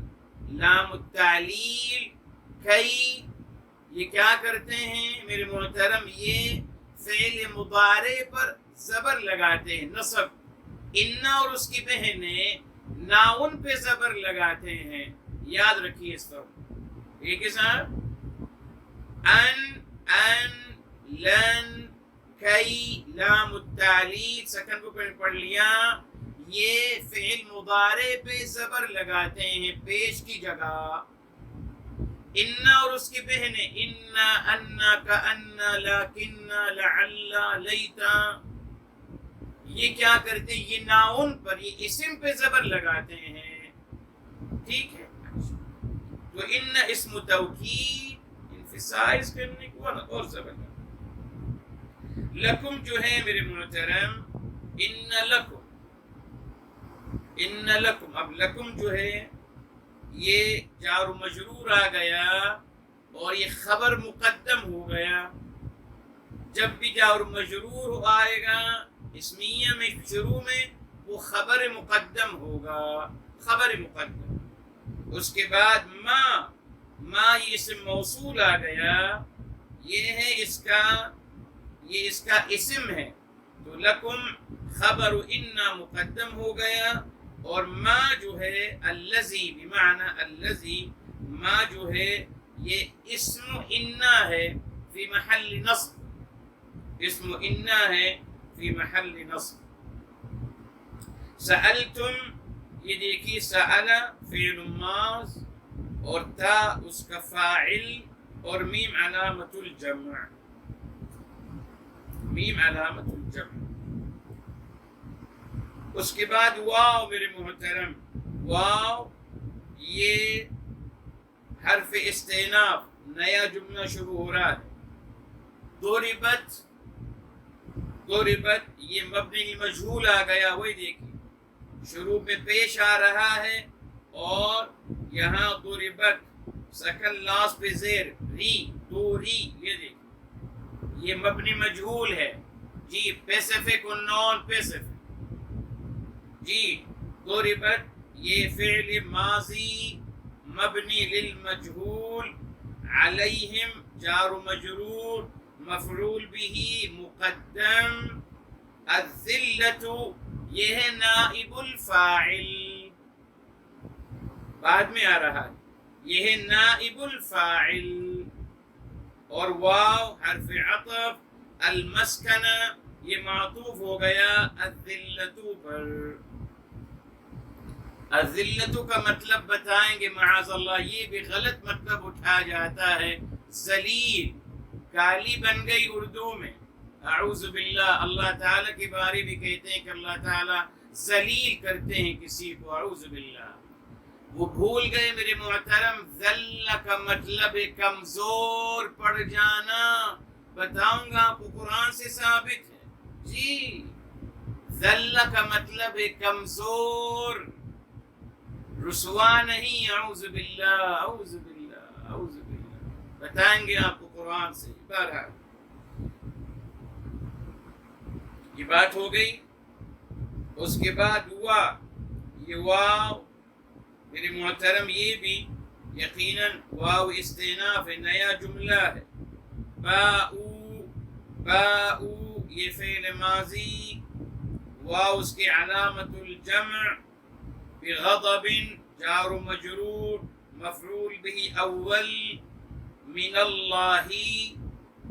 لام التعلیل کئی، یہ کیا کرتے ہیں میرے محترم؟ یہ فعل مضارع پر زبر لگاتے ہیں نصب. انا اور اس کی بہنیں ناؤن پہ زبر لگاتے ہیں. یاد رکھیے اس پر. ٹھیک ہے صاحب؟ ان لن کئی لام التعلیل سکن کو پڑھ لیا. یہ فعل مضارع پہ زبر لگاتے ہیں پیش کی جگہ. انا اور اس کی بہنیں انا انا کا انا لکنا لعل لیتا، یہ کیا کرتے ہیں؟ یہ ناؤن پر، یہ اسم پہ زبر لگاتے ہیں. ٹھیک ہے؟ تو ان اسم توکید emphasize کرنے کو اور زبر لکم جو ہے میرے محترم ان لکم. اب لکم جو ہے یہ جار و مجرور آ گیا اور یہ خبر مقدم ہو گیا. جب بھی جار و مجرور آئے گا اسمیہ میں شروع میں وہ خبر مقدم ہوگا. خبر مقدم. اس کے بعد ما یہ اسم موصول آ گیا، یہ ہے اس کا اسم ہے. تو لکم خبر انا مقدم ہو گیا، اور ما جو ہے الذی بمعنی الذی، ما جو ہے یہ اسم انا ہے فی محل نصب. اسم انا ہے فی محل نصب. سألتم، یہ دیکھیے سأل فعل ماض اور تا اس کا فاعل اور میم علامت الجمع. میم علامت الجمع. اس کے بعد واو میرے محترم، واو یہ حرف استئناف، نیا جملہ شروع ہو رہا ہے. ضربت یہ مبنی مجہول آ گیا. وہی دیکھیے شروع میں پیش آ رہا ہے، اور یہاں ضربت سکن لاس پہ زیر ری، دو ری. یہ دیکھیے یہ مبنی مجہول ہے جی. پیسیفک اور نان پیسیفک جی. ضربت یہ فعل ماضی مبنی للمجہول، علیہم جار و مجرور، مفعول به مقدم. الذلۃ یہ ہے نائب الفاعل، بعد میں آ رہا ہے، یہ ہے نائب الفاعل. اور واو حرف عطف، المسکنہ یہ معطوف ہو گیا الذلۃ پر. الذلۃ کا مطلب بتائیں گے معاذ اللہ، یہ بھی غلط مطلب اٹھایا جاتا ہے. ذلیل، کالی بن گئی اردو میں، اعوذ باللہ. اللہ تعالیٰ کے بارے میں کہتے ہیں کہ اللہ تعالیٰ ذلیل کرتے ہیں کسی کو، اعوذ باللہ. وہ بھول گئے میرے محترم. ذل کا مطلب ہے کمزور پڑ جانا. بتاؤں گا آپ کو قرآن سے ثابت ہے جی. ذل کا مطلب ہے کمزور، رسوا نہیں. اعوذ باللہ اعوذ باللہ اعوذ باللہ. بتائیں گے آپ کو قرآن سے. بہرحال یہ بات ہو گئی. اس کے بعد ہوا یہ واو میرے محترم، یہ بھی یقیناً واو استئناف ہے، نیا جملہ ہے. باؤ یہ فعل ماضی، واو اس کی علامت الجمع، بغضب جار و مجرور، مفعول به اول، من اللہ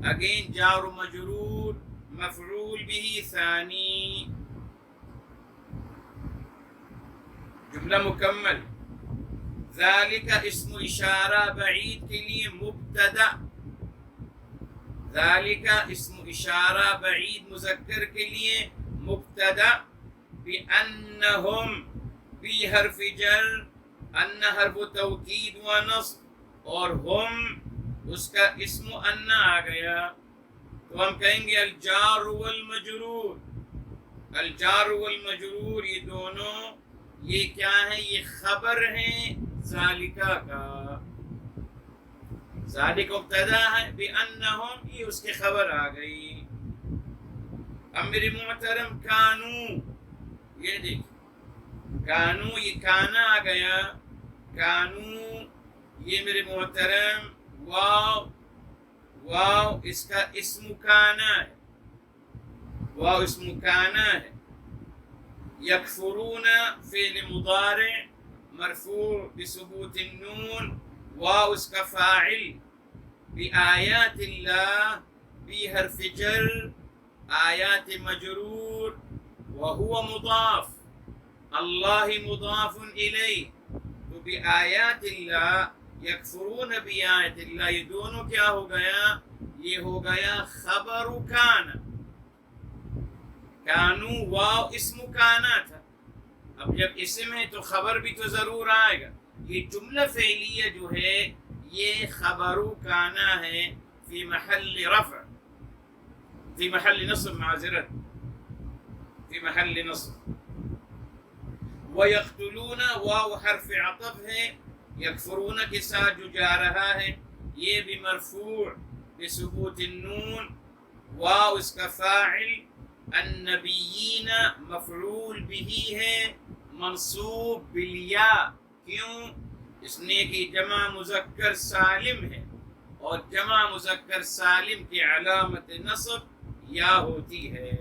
اگین جار و مجرور، مفعول به ثانی. جملہ مکمل. ذالک اسم اشارہ بعید کے لیے مبتدا، ذالک اسم اشارہ بعید مذکر کے لیے مبتدا. بأنہم، بی حرف جر، ان حرف توکید و نصب، اور ہم اس کا اسم ان آ گیا. تو ہم کہیں گے الجار والمجرور. الجار والمجرور یہ دونوں یہ کیا ہے؟ یہ خبر ہیں ذالکہ کا. ذالک مبتدا ہے، بأنہم یہ اس کی خبر آ گئی. اب میرے محترم کانو، یہ دیکھ کانو، یہ کانا آ گیا، کانو یہ میرے محترم واو، واو اس کا اسم کانا ہے، واو اسم کانا ہے. یکفرون فعل مضارع مرفوع بثبوت النون، واو اس کا فاعل، بآیات اللہ، بی حرف جر، آیات مجرور، وہو مضاف، اللہ مضاف الیہ. تو بآیات اللہ، یکفرون بآیات اللہ، یہ دونوں کیا ہو گیا؟ یہ ہو گیا خبر کان. کانو واو اسم کانا تھا، اب جب اسم ہے تو خبر بھی تو ضرور آئے گا. یہ جملہ فعلیہ جو ہے یہ خبر کانا ہے، فی محل رفع، فی محل نصب، معذرت، فی محل نصب. وَيَقْتُلُونَ واو حرف عطف ہے، یکفرون کے ساتھ جو جا رہا ہے یہ بھی مرفوع بثبوت النون، واو اس کا فاعل، النبیین مفعول بھی ہے، منصوب بالیاء. کیوں؟ اس نے کہ جمع مذکر سالم ہے، اور جمع مذکر سالم کی علامت نصب یا ہوتی ہے.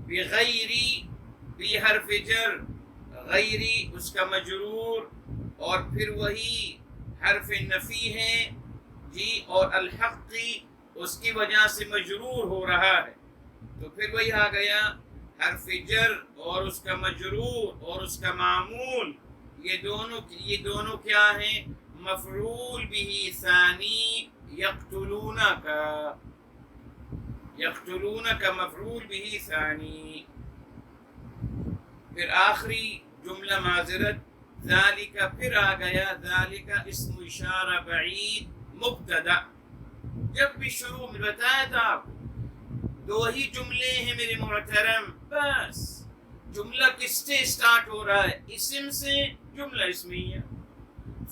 بغیری، بی حرف جر، غیری اس کا مجرور، اور پھر وہی حرف نفی ہے جی، اور الحقی اس کی وجہ سے مجرور ہو رہا ہے. تو پھر وہی آ گیا حرف جر اور اس کا مجرور اور اس کا معمول، یہ دونوں کیا ہیں؟ مفعول بھی ثانی، یقتلون کا، یقتلون کا مفعول بھی ثانی. پھر آخری جملہ، معذرت، ذالک پھر آ گیا، ذالک اسم اشارہ بعید مبتدا. جب بھی شروع میں بتایا تھا آپ کو دو ہی جملے ہیں میرے محترم، بس جملہ کس سے اسٹارٹ ہو رہا ہے؟ اسم سے جملہ اسمیہ،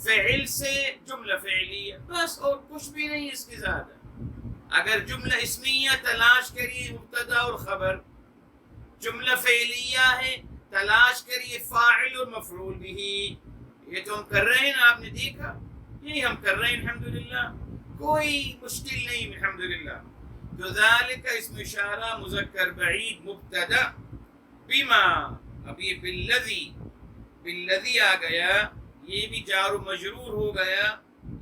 فعل سے جملہ فعلیہ، بس اور کچھ بھی نہیں اس کے زیادہ. اگر جملہ اسمیہ تلاش کریے مبتدا اور خبر، جملہ فعلیہ ہے تلاش کریے فاعل اور مفعول بھی. یہ تو ہم کر رہے ہیں نا، آپ نے دیکھا، یہی ہم کر رہے ہیں الحمدللہ، کوئی مشکل نہیں الحمدللہ. تو ذالک اسم اشارہ مذکر بعید مبتدا، بما، اب یہ بالذی، بالذی آ گیا، یہ بھی جار و مجرور ہو گیا.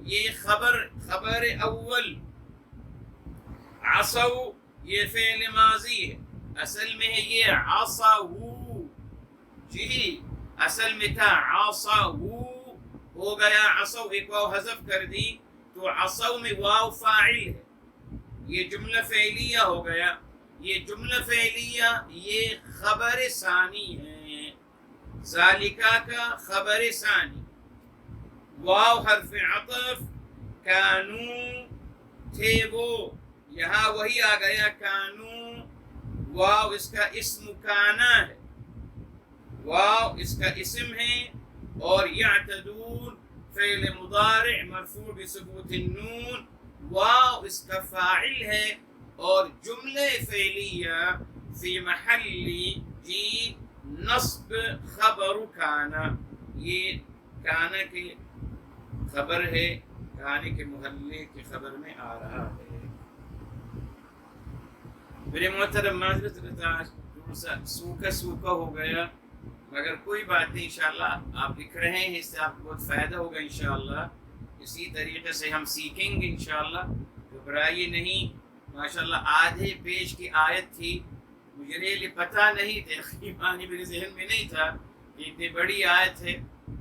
یہ خبر اول. عصوا یہ فعل ماضی ہے، اصل میں ہے یہ عصوا جی، اصل میں تھا عصوا، ہو گیا عصوا، ایک واو حذف کر دی تو عصوا میں واو فاعل ہے، یہ جملہ فعلیہ ہو گیا. یہ جملہ فعلیہ یہ خبر ثانی ہے، ذالکہ کا خبر ثانی. واو حرف عطف، کانو تھے وہ، یہاں وہی آ گیا کانو. واو اس کا اسم کانا ہے، واو اس کا اسم ہے، اور یعتدون فعل مضارع مرفوع بثبوت النون، واو اس کا فاعل ہے، اور جملہ فعلیہ فی محل جی نصب خبر کانا. یہ کانا کی خبر ہے، کانے کے محلے کی خبر میں آ رہا ہے. میرے محترم معذرت تھوڑا سا سوکھا ہو گیا، مگر کوئی بات نہیں، انشاءاللہ آپ لکھ رہے ہیں، اس سے آپ کو بہت فائدہ ہوگا انشاءاللہ. اسی طریقے سے ہم سیکھیں گے انشاءاللہ، گھبرائیے نہیں. ماشاءاللہ آدھے پیج کی آیت تھی، مجھے یہ پتہ نہیں تھا، یقیناً میرے ذہن میں نہیں تھا کہ اتنی بڑی آیت ہے.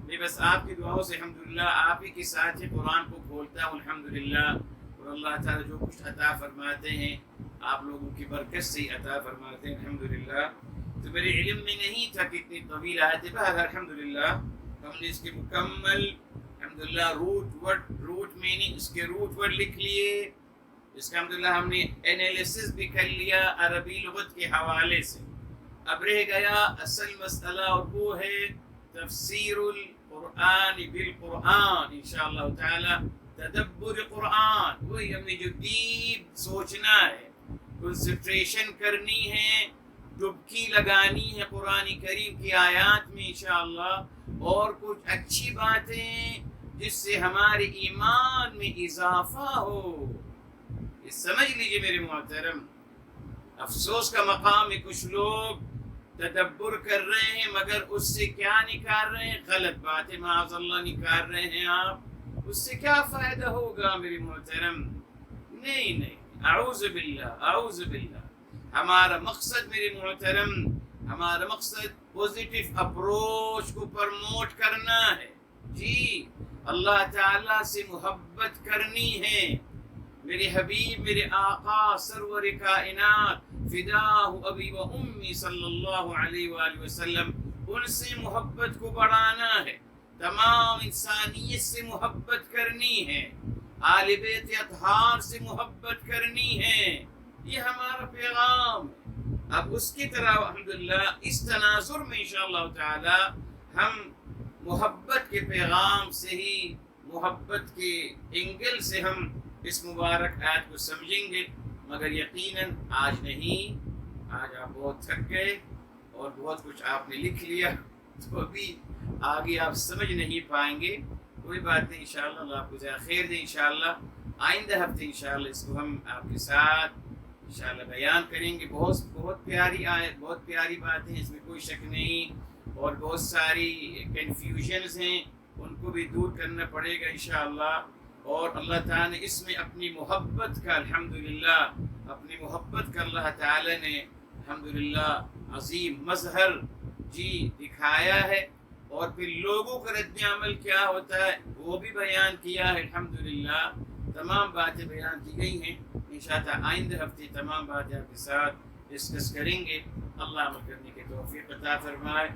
میں بس آپ کی دعاؤں سے الحمدللہ آپ ہی کے ساتھ قرآن کو کھولتا ہوں الحمدللہ، اور اللہ تعالیٰ جو کچھ عطا فرماتے ہیں آپ لوگوں کی برکت سے عطا فرماتے ہیں الحمدللہ. تو میرے علم میں نہیں تھا کہ اتنی طویل آیت ہے، بہرحال الحمدللہ ہم نے اس کے مکمل الحمدللہ روٹ میننگ، اس کے روٹ ورڈ لکھ لیے. اس کا الحمدللہ ہم نے انالیسس بھی کر لیا عربی لغت کے حوالے سے. اب رہ گیا اصل مسئلہ، اور وہ ہے تفسیر القرآن بالقرآن انشاءاللہ تعالی، تدبر قرآن. وہی ہم نے جو ڈیپ سوچنا ہے، کنسنٹریشن کرنی ہے، ڈبکی لگانی ہے قرآن کریم کی آیات میں انشاءاللہ، اور کچھ اچھی باتیں جس سے ہمارے ایمان میں اضافہ ہو۔ یہ سمجھ لیجئے میرے محترم، افسوس کا مقام ہے کچھ لوگ تدبر کر رہے ہیں مگر اس سے کیا نکال رہے ہیں؟ غلط باتیں معاذ اللہ نکال رہے ہیں آپ۔ اس سے کیا فائدہ ہوگا میرے محترم؟ نہیں نہیں، اعوذ باللہ اعوذ باللہ۔ ہمارا مقصد میرے محترم، ہمارا مقصد پوزیٹو اپروچ کو پرموٹ کرنا ہے، جی اللہ تعالیٰ سے محبت کرنی ہے۔ میرے حبیب، میرے آقا سرور کائنات فداہ ابی و امی صلی اللہ علیہ وآلہ وسلم، ان سے محبت کو بڑھانا ہے، تمام انسانیت سے محبت کرنی ہے، آل بیت اطہار سے محبت کرنی ہے، یہ ہمارا پیغام ہے۔ اب اس کی طرح الحمدللہ اس تناظر میں انشاءاللہ تعالی ہم محبت کے پیغام سے ہی، محبت کے اینگل سے ہم اس مبارک آیت کو سمجھیں گے، مگر یقیناً آج نہیں۔ آج آپ بہت تھک گئے اور بہت کچھ آپ نے لکھ لیا، تو ابھی آگے آپ سمجھ نہیں پائیں گے۔ کوئی بات نہیں، انشاءاللہ اللہ آپ کو جزائے خیر دے۔ انشاءاللہ آئندہ ہفتے انشاءاللہ اس کو ہم آپ کے ساتھ انشاءاللہ بیان کریں گے۔ بہت پیاری آیت، بہت پیاری باتیں ہیں، اس میں کوئی شک نہیں، اور بہت ساری کنفیوژنز ہیں، ان کو بھی دور کرنا پڑے گا انشاءاللہ۔ اور اللہ تعالیٰ نے اس میں اپنی محبت کا الحمدللہ، اپنی محبت کا اللہ تعالیٰ نے الحمدللہ عظیم مظہر جی دکھایا ہے، اور پھر لوگوں کا رد عمل کیا ہوتا ہے وہ بھی بیان کیا ہے الحمدللہ۔ تمام باتیں بیان کی گئی ہیں، انشاءاللہ آئندہ ہفتے تمام باتیں آپ کے ساتھ ڈسکس کریں گے۔ اللہ عمل کرنے کی توفیق عطا فرمائے۔